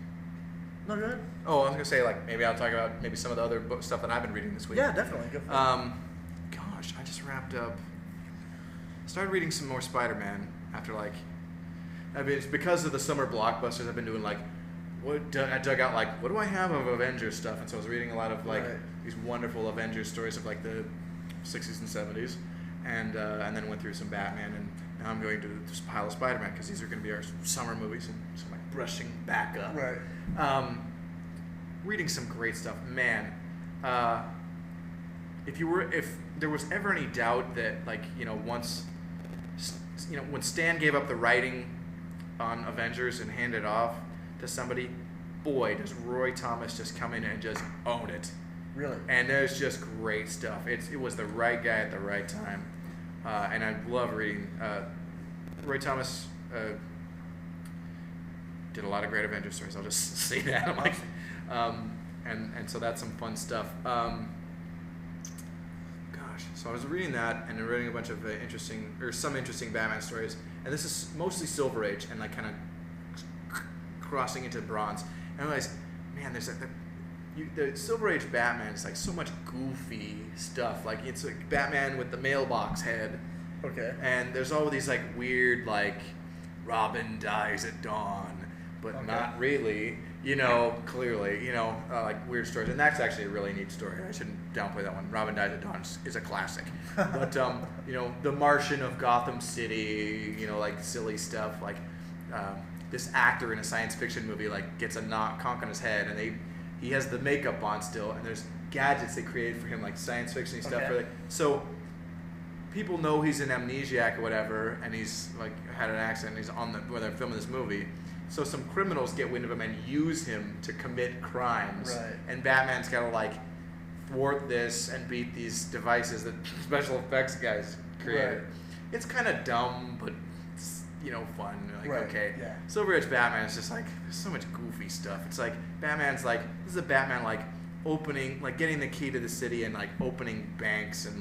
Speaker 2: No, go ahead.
Speaker 1: Oh, I was going to say, maybe I'll talk about maybe some of the other stuff that I've been reading this week.
Speaker 2: Yeah, definitely. Go for it.
Speaker 1: Gosh, I just wrapped up. Started reading some more Spider-Man after, it's because of the summer blockbusters. I've been doing, I dug out, what do I have of Avengers stuff? And so I was reading a lot of, these wonderful Avengers stories of, the 60s and 70s. And then went through some Batman, and now I'm going to this pile of Spider-Man because these are going to be our summer movies, and so I'm brushing back up.
Speaker 2: Right.
Speaker 1: Reading some great stuff, man. If there was ever any doubt that once when Stan gave up the writing on Avengers and handed it off to somebody, boy, does Roy Thomas just come in and just own it.
Speaker 2: Really?
Speaker 1: And there's just great stuff. It was the right guy at the right time. And I love reading. Roy Thomas did a lot of great Avengers stories. I'll just say that. And so that's some fun stuff. So I was reading that and reading a bunch of some interesting Batman stories. And this is mostly Silver Age and kind of crossing into Bronze. And I realized, man, there's the Silver Age Batman is so much goofy stuff. It's Batman with the mailbox head.
Speaker 2: Okay.
Speaker 1: And there's all these weird Robin dies at dawn, but not really. Clearly, weird stories. And that's actually a really neat story. I shouldn't downplay that one. Robin Dies at Dawn is a classic. But, The Martian of Gotham City, silly stuff. This actor in a science fiction movie, gets a conch on his head, and he has the makeup on still, and there's gadgets they created for him, science fiction stuff.
Speaker 2: Okay.
Speaker 1: So people know he's an amnesiac or whatever, and he's, had an accident, and he's where they're filming this movie. So some criminals get wind of him and use him to commit crimes.
Speaker 2: Right. And
Speaker 1: Batman's got to thwart this and beat these devices that special effects guys created.
Speaker 2: Right.
Speaker 1: It's kind of dumb, but it's, fun.
Speaker 2: Right.
Speaker 1: Okay.
Speaker 2: Yeah.
Speaker 1: Silver Age Batman is just there's so much goofy stuff. It's Batman's this is a Batman opening, getting the key to the city and opening banks and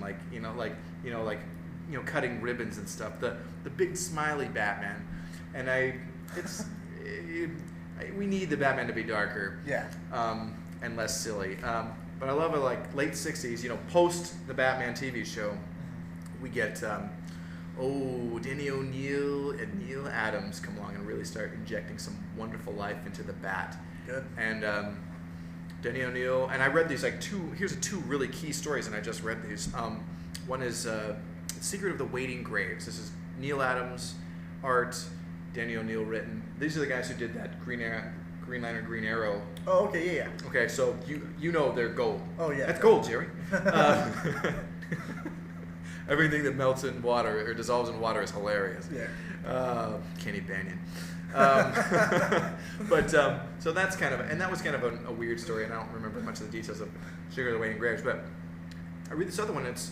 Speaker 1: cutting ribbons and stuff. The big smiley Batman, and we need the Batman to be darker.
Speaker 2: Yeah.
Speaker 1: And less silly. But I love it, like late '60s. Post the Batman TV show, we get Denny O'Neil and Neil Adams come along and really start injecting some wonderful life into the Bat.
Speaker 2: Good.
Speaker 1: And Denny O'Neil, and I read these here's two really key stories, and I just read these. One is Secret of the Waiting Graves. This is Neil Adams art, Denny O'Neil written. These are the guys who did that Green Lantern, Green Arrow.
Speaker 2: Oh, okay, yeah.
Speaker 1: Okay, so you know they're gold.
Speaker 2: Oh, yeah.
Speaker 1: That's gold, Jerry. Everything that melts in water or dissolves in water is hilarious.
Speaker 2: Yeah.
Speaker 1: Kenny Banyan. So that's that was kind of a weird story, and I don't remember much of the details of Secret of the Waiting Graves, but I read this other one. It's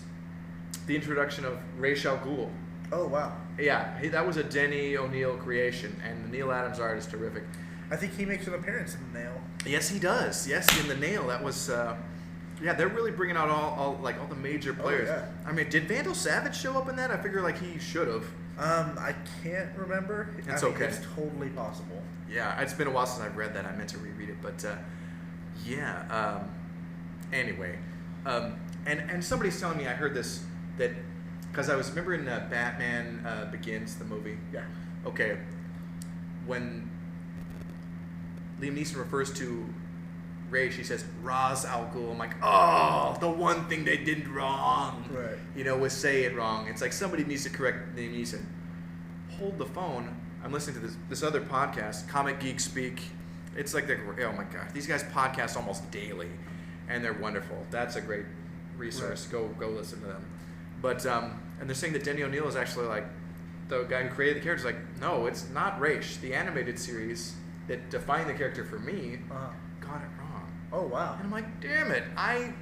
Speaker 1: the introduction of Ra's al Ghul.
Speaker 2: Oh, wow.
Speaker 1: Yeah, that was a Denny O'Neil creation, and the Neil Adams art is terrific.
Speaker 2: I think he makes an appearance in The Nail.
Speaker 1: Yes, he does. Yes, in The Nail. That was, they're really bringing out all the major players.
Speaker 2: Oh, yeah.
Speaker 1: I mean, did Vandal Savage show up in that? I figure like he should have.
Speaker 2: I can't remember.
Speaker 1: It's okay.
Speaker 2: It's totally possible.
Speaker 1: Yeah, it's been a while since I've read that. I meant to reread it, but anyway, and somebody's telling me I heard this that because I was remember in Batman Begins, the movie.
Speaker 2: Yeah.
Speaker 1: Okay. When Liam Neeson refers to Ray, she says Ra's al Ghul. I'm like, oh, the one thing they did wrong.
Speaker 2: Right.
Speaker 1: Was say it wrong. It's like somebody needs to correct Liam Neeson. Hold the phone. I'm listening to this other podcast, Comic Geek Speak. It's like oh my god, these guys podcast almost daily, and they're wonderful. That's a great resource. Right. Go listen to them. But and they're saying that Denny O'Neil is actually like the guy who created the character. Is like, no, it's not Ra's. The animated series that defined the character for me got it wrong.
Speaker 2: Oh, wow.
Speaker 1: And I'm like, damn it, I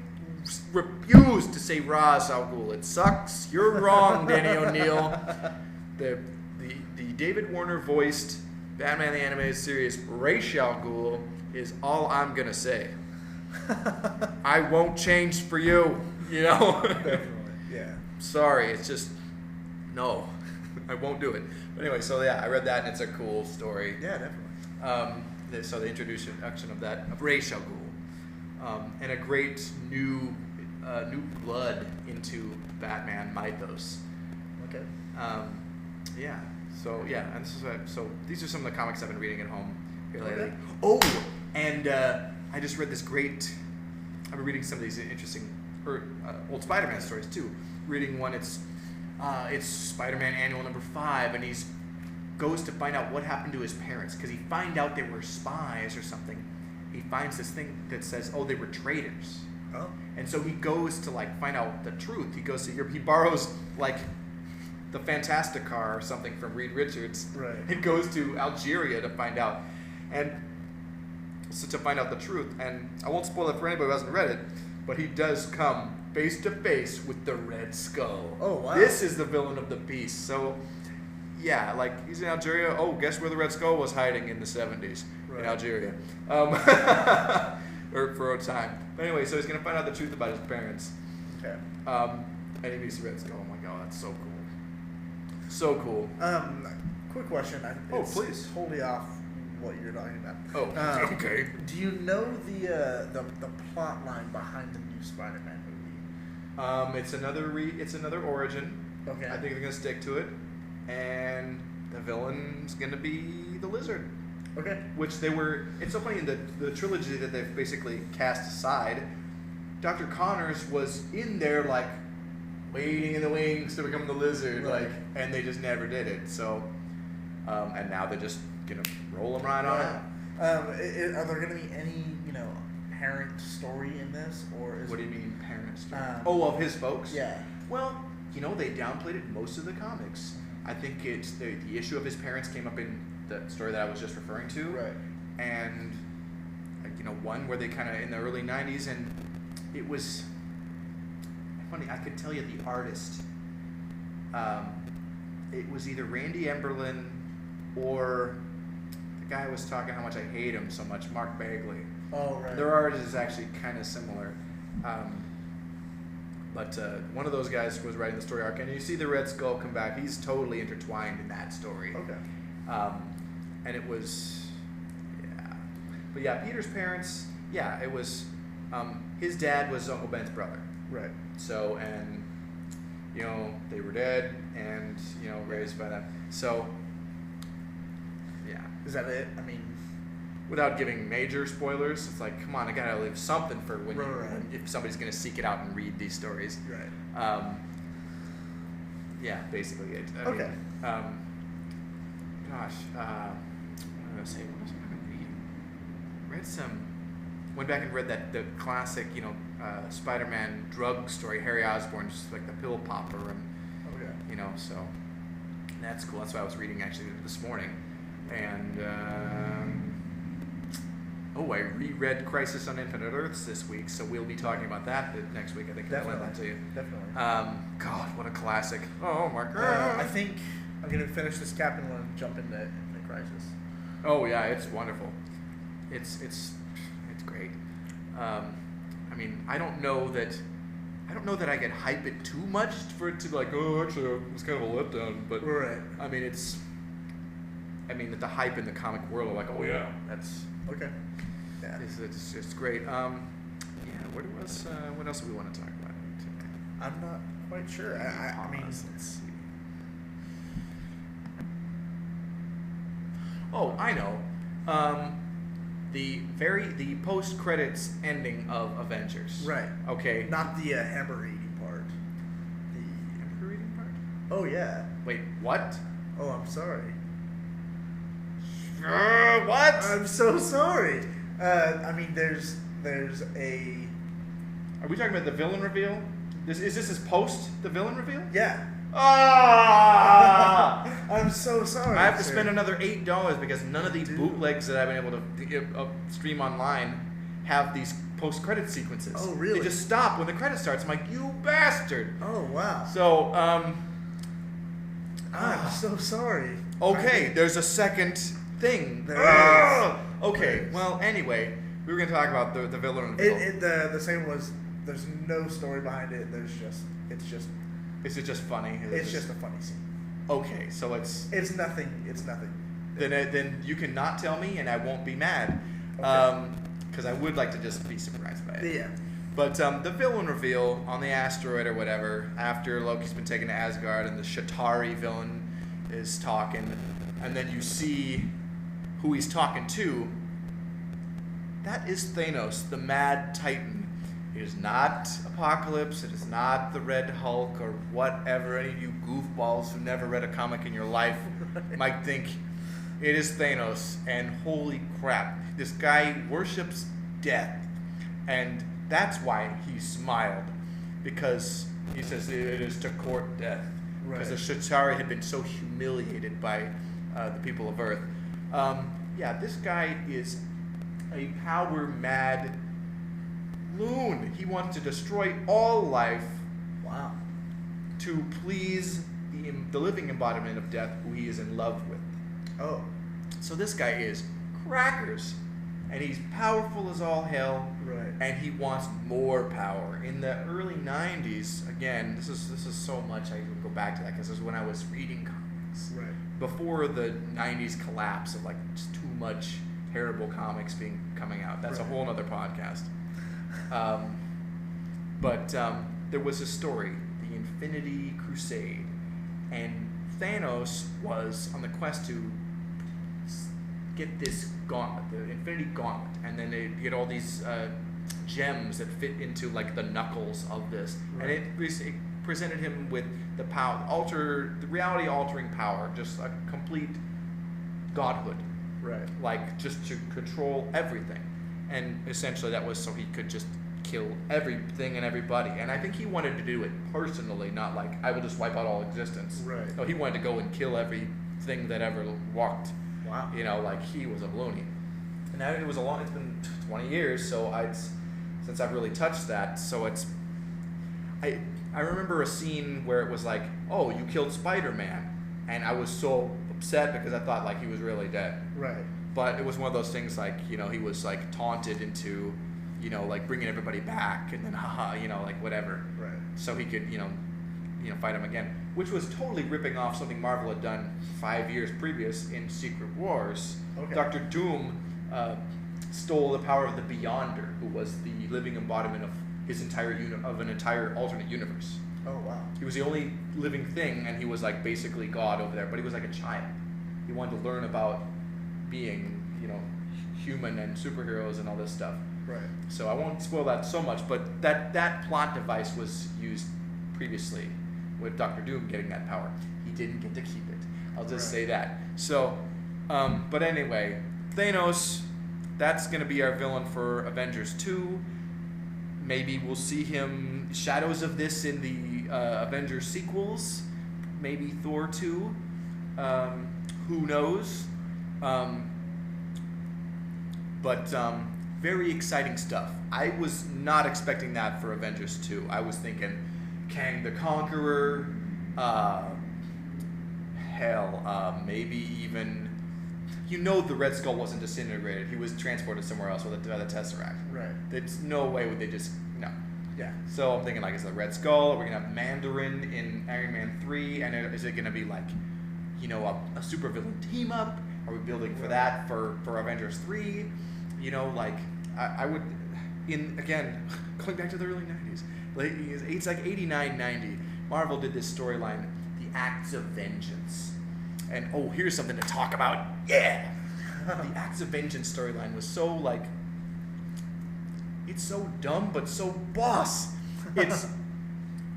Speaker 1: refuse to say Ra's al Ghul. It sucks. You're wrong, Denny O'Neil. The David Warner voiced Batman the Animated Series Ra's al Ghul is all I'm gonna say. I won't change for you.
Speaker 2: Definitely. Yeah.
Speaker 1: Sorry, it's just no. I won't do it. But anyway, so yeah, I read that and it's a cool story.
Speaker 2: Yeah, definitely.
Speaker 1: So the introduction of Ra's al Ghul, and a great new blood into Batman mythos.
Speaker 2: Okay.
Speaker 1: Yeah. So yeah, and so these are some of the comics I've been reading at home here lately.
Speaker 2: Okay.
Speaker 1: Oh, and I just read this great. I've been reading some of these interesting old Spider-Man stories too. Reading one, it's Spider-Man Annual number 5, and he's goes to find out what happened to his parents because he find out they were spies or something. He finds this thing that says, oh, they were traitors.
Speaker 2: Oh.
Speaker 1: And so he goes to find out the truth. He goes to Europe. He borrows the Fantastic Car or something from Reed Richards.
Speaker 2: Right.
Speaker 1: It goes to Algeria to find out, and so to find out the truth. And I won't spoil it for anybody who hasn't read it, but he does come face to face with the Red Skull.
Speaker 2: Oh, wow.
Speaker 1: This is the villain of the beast. So yeah, he's in Algeria. Oh, guess where the Red Skull was hiding in the 70s? Right. In Algeria. Or for a time. But anyway, so he's going to find out the truth about his parents.
Speaker 2: Okay.
Speaker 1: And he meets the Red Skull. Oh my god, that's so cool. So cool.
Speaker 2: Quick question.
Speaker 1: Please.
Speaker 2: Totally off what you're talking about.
Speaker 1: Oh, okay.
Speaker 2: Do you know the plot line behind the new Spider-Man movie?
Speaker 1: It's another origin.
Speaker 2: Okay.
Speaker 1: I think they're gonna stick to it, and the villain's gonna be the Lizard.
Speaker 2: Okay.
Speaker 1: Which they were. It's so funny in the trilogy that they've basically cast aside. Dr. Connors was in there waiting in the wings to become the Lizard,
Speaker 2: right.
Speaker 1: And they just never did it. So, and now they're just gonna roll him right on out.
Speaker 2: Are there gonna be any parent story in this, or is
Speaker 1: what do you mean parent story? Of his folks?
Speaker 2: Yeah.
Speaker 1: Well, they downplayed it in most of the comics. I think it's the issue of his parents came up in the story that I was just referring to.
Speaker 2: Right.
Speaker 1: And one where they kind of in the early 90s, and it was funny. I could tell you the artist. It was either Randy Emberlin or the guy I was talking how much I hate him so much, Mark Bagley.
Speaker 2: Oh, right.
Speaker 1: Their art is actually kind of similar. But one of those guys was writing the story arc, and you see the Red Skull come back. He's totally intertwined in that story.
Speaker 2: Okay.
Speaker 1: And it was, yeah. But yeah, Peter's parents, yeah, it was, his dad was Uncle Ben's brother.
Speaker 2: Right.
Speaker 1: So, and, they were dead and, raised by them. So, yeah.
Speaker 2: Is that it? I mean,
Speaker 1: without giving major spoilers, it's like, come on, I gotta leave something for when, when if somebody's gonna seek it out and read these stories.
Speaker 2: Right.
Speaker 1: Yeah, basically it. I
Speaker 2: okay.
Speaker 1: Mean, gosh, what was I gonna say? What was I gonna read? Read some. Went back and read the classic, Spider-Man drug story, Harry Osborn, just like the pill popper, and so that's cool. That's what I was reading actually this morning, and I reread Crisis on Infinite Earths this week, so we'll be talking about that next week. I think I'll lend that to you.
Speaker 2: Definitely.
Speaker 1: God, what a classic! Oh my God!
Speaker 2: I think I'm gonna finish this Captain one and jump into Crisis.
Speaker 1: Oh yeah, it's wonderful. It's great. I mean, I don't know that I could hype it too much for it to be like, oh, actually, it was kind of a letdown. But
Speaker 2: right.
Speaker 1: I mean, the hype in the comic world are like, oh yeah, that's
Speaker 2: okay. Yeah,
Speaker 1: it's great. Yeah, what else do we want to talk about?
Speaker 2: I'm not quite sure. I mean,
Speaker 1: let's see. Oh, I know. The post credits ending of Avengers.
Speaker 2: Right.
Speaker 1: Okay.
Speaker 2: Not the hammer eating part.
Speaker 1: The hammer eating part?
Speaker 2: Oh yeah.
Speaker 1: Wait, what?
Speaker 2: Oh, I'm sorry.
Speaker 1: What?
Speaker 2: I'm so sorry. I mean, there's a.
Speaker 1: Are we talking about the villain reveal? Is this his post the villain reveal?
Speaker 2: Yeah.
Speaker 1: Ah!
Speaker 2: I'm so sorry.
Speaker 1: I have to spend another $8 because none of these bootlegs that I've been able to stream online have these post-credit sequences.
Speaker 2: Oh, really?
Speaker 1: They just stop when the credit starts. I'm like, you bastard!
Speaker 2: Oh, wow.
Speaker 1: So,
Speaker 2: I'm so sorry.
Speaker 1: Okay, there's a second thing.
Speaker 2: There is.
Speaker 1: Okay, well, anyway, we were going to talk about the villain reveal.
Speaker 2: The same was, there's no story behind it.
Speaker 1: Is it just funny?
Speaker 2: It's just a funny scene.
Speaker 1: Okay, so it's
Speaker 2: nothing. It's nothing.
Speaker 1: Then you can not tell me, and I won't be mad, because I would like to just be surprised by it.
Speaker 2: Yeah.
Speaker 1: But the villain reveal on the asteroid or whatever, after Loki's been taken to Asgard and the Shatari villain is talking, and then you see who he's talking to. That is Thanos, the Mad Titan. It is not Apocalypse. It is not the Red Hulk or whatever any of you goofballs who never read a comic in your life might think. It is Thanos, and holy crap, this guy worships death, and that's why he smiled, because he says it is to court death, because the Shatari had been so humiliated by the people of Earth. Yeah, this guy is a power-mad loon. He wants to destroy all life.
Speaker 2: Wow.
Speaker 1: To please the living embodiment of death, who he is in love with.
Speaker 2: Oh.
Speaker 1: So this guy is crackers, and he's powerful as all hell.
Speaker 2: Right.
Speaker 1: And he wants more power. In the early '90s, again, this is so much I would go back to that because this is when I was reading comics.
Speaker 2: Right.
Speaker 1: Before the '90s collapse of like just too much terrible comics coming out. That's a whole other podcast. But there was a story, the Infinity Crusade, and Thanos was on the quest to get this gauntlet, the Infinity Gauntlet, and then they get all these gems that fit into like the knuckles of this, and it presented him with the power, the reality-altering power, just a complete godhood, like just to control everything. And essentially that was so he could just kill everything and everybody. And I think he wanted to do it personally, not like, I will just wipe out all existence.
Speaker 2: Right.
Speaker 1: No, he wanted to go and kill everything that ever walked.
Speaker 2: Wow.
Speaker 1: Like he was a loony. And now it's been 20 years, so since I've really touched that, so I remember a scene where it was like, oh, you killed Spider-Man. And I was so upset because I thought like he was really dead.
Speaker 2: Right.
Speaker 1: But it was one of those things like, he was like taunted into like bringing everybody back, and then like whatever.
Speaker 2: Right.
Speaker 1: So he could fight him again, which was totally ripping off something Marvel had done 5 years previous in Secret Wars.
Speaker 2: Okay.
Speaker 1: Dr. Doom stole the power of the Beyonder, who was the living embodiment of his of an entire alternate universe.
Speaker 2: Oh wow.
Speaker 1: He was the only living thing, and he was like basically God over there. But he was like a child. He wanted to learn about being, human and superheroes and all this stuff.
Speaker 2: Right.
Speaker 1: So I won't spoil that so much. But that plot device was used previously with Dr. Doom getting that power. He didn't get to keep it. I'll just say that. So, but anyway, Thanos. That's going to be our villain for Avengers 2. Maybe we'll see him, shadows of this in the Avengers sequels. Maybe Thor 2. Who knows? But very exciting stuff. I was not expecting that for Avengers 2. I was thinking Kang the Conqueror. Maybe even... the Red Skull wasn't disintegrated. He was transported somewhere else with the Tesseract. Right. There's no way would they just... No. Yeah. So I'm thinking, is it the Red Skull? Are we going to have Mandarin in Iron Man 3? And is it going to be a supervillain team-up? Are we building for that for Avengers 3? I would... Again, going back to the early 90s. It's like 89, 90. Marvel did this storyline, The Acts of Vengeance. And here's something to talk about. Yeah. The Acts of Vengeance storyline was so it's so dumb but so boss. It's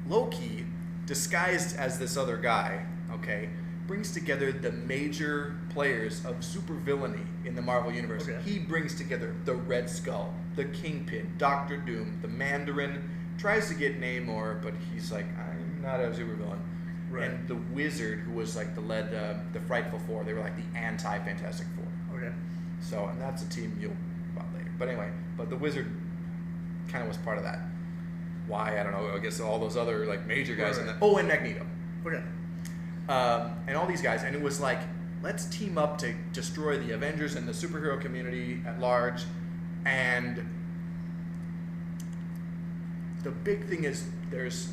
Speaker 1: Loki disguised as this other guy, okay, brings together the major players of supervillainy in the Marvel universe. Okay. He brings together the Red Skull, the Kingpin, Doctor Doom, the Mandarin, tries to get Namor, but he's like, I'm not a supervillain. Right. And the Wizard, who was like the Frightful Four, they were like the anti-Fantastic Four. Okay. So, and that's a team you'll about later. But anyway, the Wizard kind of was part of that. Why? I don't know. I guess all those other major guys in that. Oh, and Magneto. Okay. And all these guys, and it was like, let's team up to destroy the Avengers and the superhero community at large. And the big thing is there's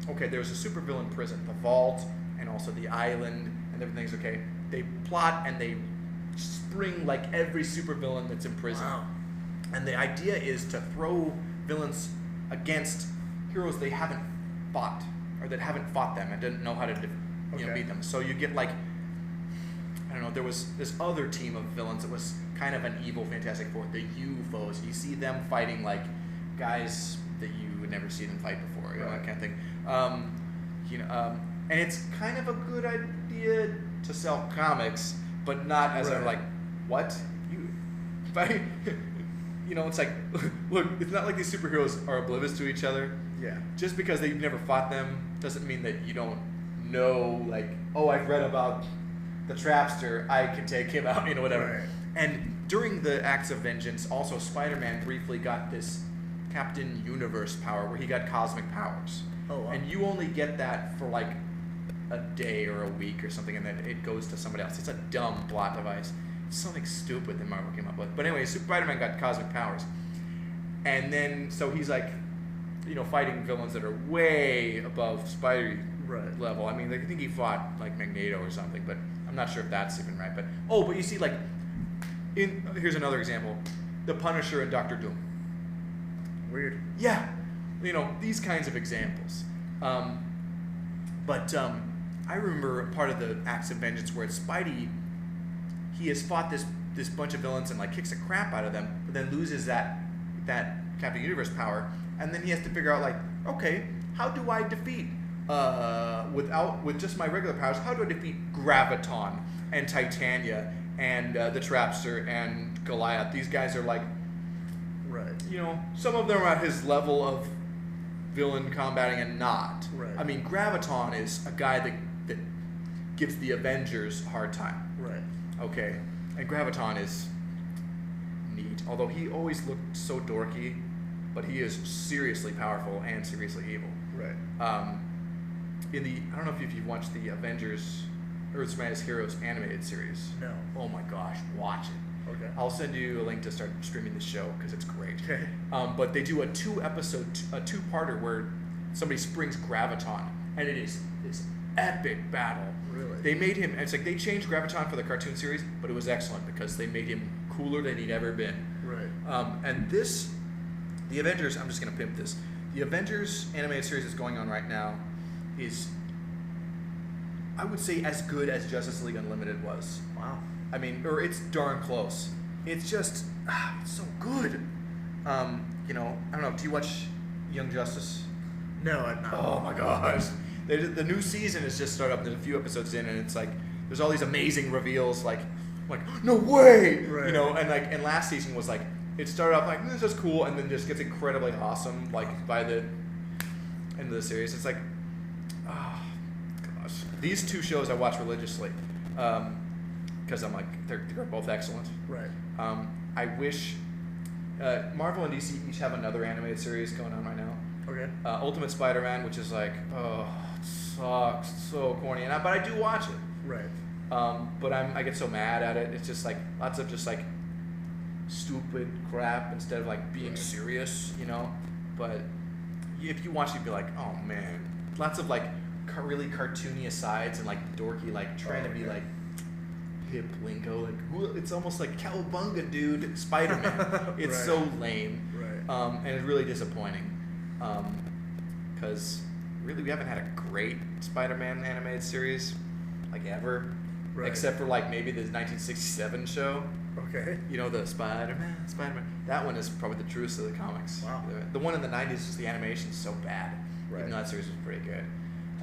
Speaker 1: a supervillain prison, the Vault, and also the island, and everything's okay. They plot and they spring every supervillain that's in prison. Wow. And the idea is to throw villains against heroes they haven't fought, or that haven't fought them and didn't know how to beat them. So you get there was this other team of villains that was kind of an evil Fantastic Four, the UFOs. You see them fighting guys that you would never see them fight before, that kind of thing. And it's kind of a good idea to sell comics, but not as what? It's like, look, it's not like these superheroes are oblivious to each other. Yeah. Just because they've never fought them doesn't mean that you don't know, I've read about the Trapster, I can take him out, whatever. Right. And during the Acts of Vengeance, also Spider-Man briefly got this Captain Universe power where he got cosmic powers. Oh, wow. And you only get that for a day or a week or something, and then it goes to somebody else. It's a dumb plot device. It's something stupid that Marvel came up with. But anyway, Spider-Man got cosmic powers. And then, so he's fighting villains that are way above Spidey level. I mean, I think he fought Magneto or something, but I'm not sure if that's even right. But you see, here's another example: the Punisher and Doctor Doom. Weird. Yeah, these kinds of examples. I remember part of the Acts of Vengeance where it's Spidey. He has fought this bunch of villains and kicks the crap out of them, but then loses that Captain Universe power, and then he has to figure out okay, how do I defeat with just my regular powers? How do I defeat Graviton and Titania and the Trapster and Goliath? These guys are some of them are at his level of villain combating and not. Right. I mean, Graviton is a guy that gives the Avengers a hard time. Right. Okay. And Graviton is neat, although he always looked so dorky, but he is seriously powerful and seriously evil. Right. I don't know if you've watched the Avengers Earth's Mightiest Heroes animated series. No. Oh my gosh, watch it.
Speaker 2: Okay.
Speaker 1: I'll send you a link to start streaming the show because it's great.
Speaker 2: Okay.
Speaker 1: But they do a two-parter where somebody springs Graviton, and it is this epic battle.
Speaker 2: Really?
Speaker 1: They made him. It's like they changed Graviton for the cartoon series, but it was excellent because they made him cooler than he'd ever been.
Speaker 2: Right.
Speaker 1: And the Avengers. I'm just gonna pimp this. The Avengers animated series that's going on right now is, I would say, as good as Justice League Unlimited was.
Speaker 2: Wow.
Speaker 1: I mean, or it's darn close. It's just, it's so good. You know, I don't know. Do you watch Young Justice?
Speaker 2: No, I'm not.
Speaker 1: Oh my gosh. The new season has just started up. There's a few episodes in, and it's like there's all these amazing reveals. Like no way.
Speaker 2: Right.
Speaker 1: You know, and last season was like it started off like this is cool, and then just gets incredibly awesome. Like by the end of the series, it's like, oh gosh. These two shows I watch religiously. Because I'm like they're both excellent.
Speaker 2: Right.
Speaker 1: I wish Marvel and DC each have another animated series going on right now.
Speaker 2: Okay.
Speaker 1: Ultimate Spider-Man, which is like, oh, it sucks, it's so corny, but I do watch it.
Speaker 2: Right.
Speaker 1: But I get so mad at it. It's just like lots of just like stupid crap instead of like being serious, you know. But if you watch it, you'd be like, oh man, lots of like really cartoony asides and like dorky, like trying to be like hip lingo, like it's almost like cowabunga, dude. Spider-Man. It's
Speaker 2: Right.
Speaker 1: so lame,
Speaker 2: Right.
Speaker 1: and it's really disappointing, because really we haven't had a great Spider-Man animated series like ever,
Speaker 2: Right.
Speaker 1: except for like maybe the 1967 show.
Speaker 2: Okay.
Speaker 1: You know, the Spider-Man. That one is probably the truest of the comics.
Speaker 2: Wow.
Speaker 1: The one in the 90s, just the animation's so bad.
Speaker 2: Right.
Speaker 1: Even though that series was pretty good.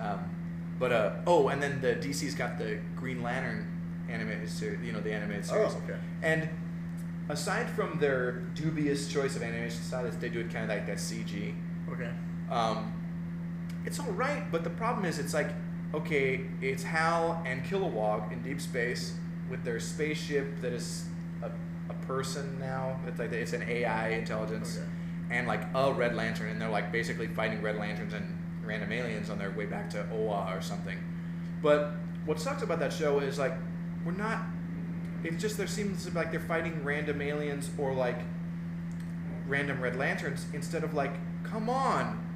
Speaker 1: And then the DC's got the Green Lantern animated series. You know, the animated series.
Speaker 2: Oh, okay.
Speaker 1: And aside from their dubious choice of animation style, they do it kind of like that CG.
Speaker 2: Okay.
Speaker 1: It's all right, but the problem is, it's like, okay, it's Hal and Kilowog in deep space with their spaceship that is a person now. It's like it's an AI intelligence,
Speaker 2: Okay.
Speaker 1: and like a Red Lantern, and they're like basically fighting Red Lanterns and random aliens on their way back to Oa or something. But what sucks about that show is like we're not. It's just there seems like they're fighting random aliens or like random Red Lanterns instead of like, come on.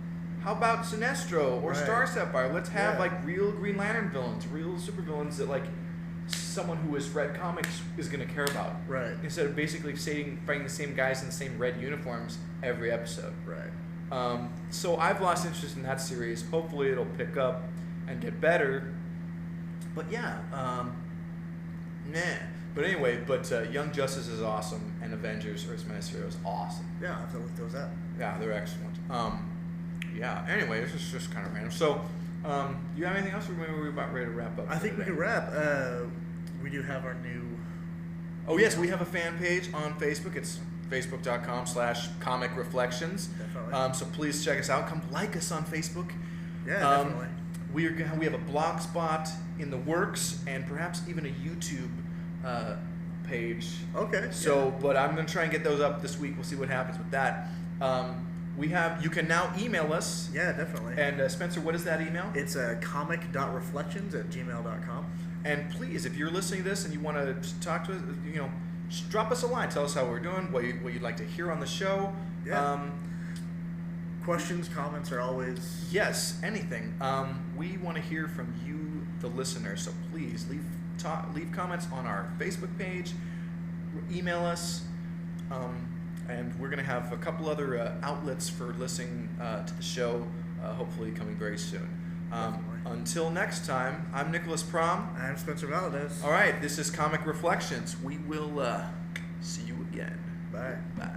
Speaker 1: How about Sinestro or
Speaker 2: Right.
Speaker 1: Star Sapphire? Let's have
Speaker 2: Yeah.
Speaker 1: like real Green Lantern villains, real supervillains that like someone who has read comics is going to care about.
Speaker 2: Right.
Speaker 1: Instead of basically fighting the same guys in the same red uniforms every episode.
Speaker 2: Right.
Speaker 1: So I've lost interest in that series. Hopefully it'll pick up and get better. But yeah, nah. But anyway, Young Justice is awesome, and Avengers Earth's Mightiest Hero is awesome.
Speaker 2: Yeah, I'll have to look those up.
Speaker 1: Yeah, they're excellent. Yeah. Anyway, this is just kind of random. So, you have anything else, or maybe we're about ready to wrap up?
Speaker 2: I think we
Speaker 1: today?
Speaker 2: could wrap. We do have our new.
Speaker 1: Oh yes, we have a fan page on Facebook. It's facebook.com/Comic Reflections.
Speaker 2: Definitely.
Speaker 1: So please check us out. Come like us on Facebook.
Speaker 2: Yeah, definitely.
Speaker 1: We have a blog spot in the works, and perhaps even a YouTube page.
Speaker 2: Okay.
Speaker 1: So, but I'm going to try and get those up this week. We'll see what happens with that. You can now email us.
Speaker 2: Yeah, definitely.
Speaker 1: And Spencer, what is that email?
Speaker 2: It's comic.reflections@gmail.com.
Speaker 1: And please, if you're listening to this and you want to talk to us, just drop us a line. Tell us how we're doing, what you'd like to hear on the show.
Speaker 2: Yeah. Questions, comments are always.
Speaker 1: Yes, anything. We want to hear from you, the listener. So please leave comments on our Facebook page, email us, and we're going to have a couple other outlets for listening to the show, hopefully coming very soon. Until next time, I'm Nicholas Prom.
Speaker 2: I'm Spencer Valadez.
Speaker 1: All right, this is Comic Reflections. We will see you again.
Speaker 2: Bye.
Speaker 1: Bye.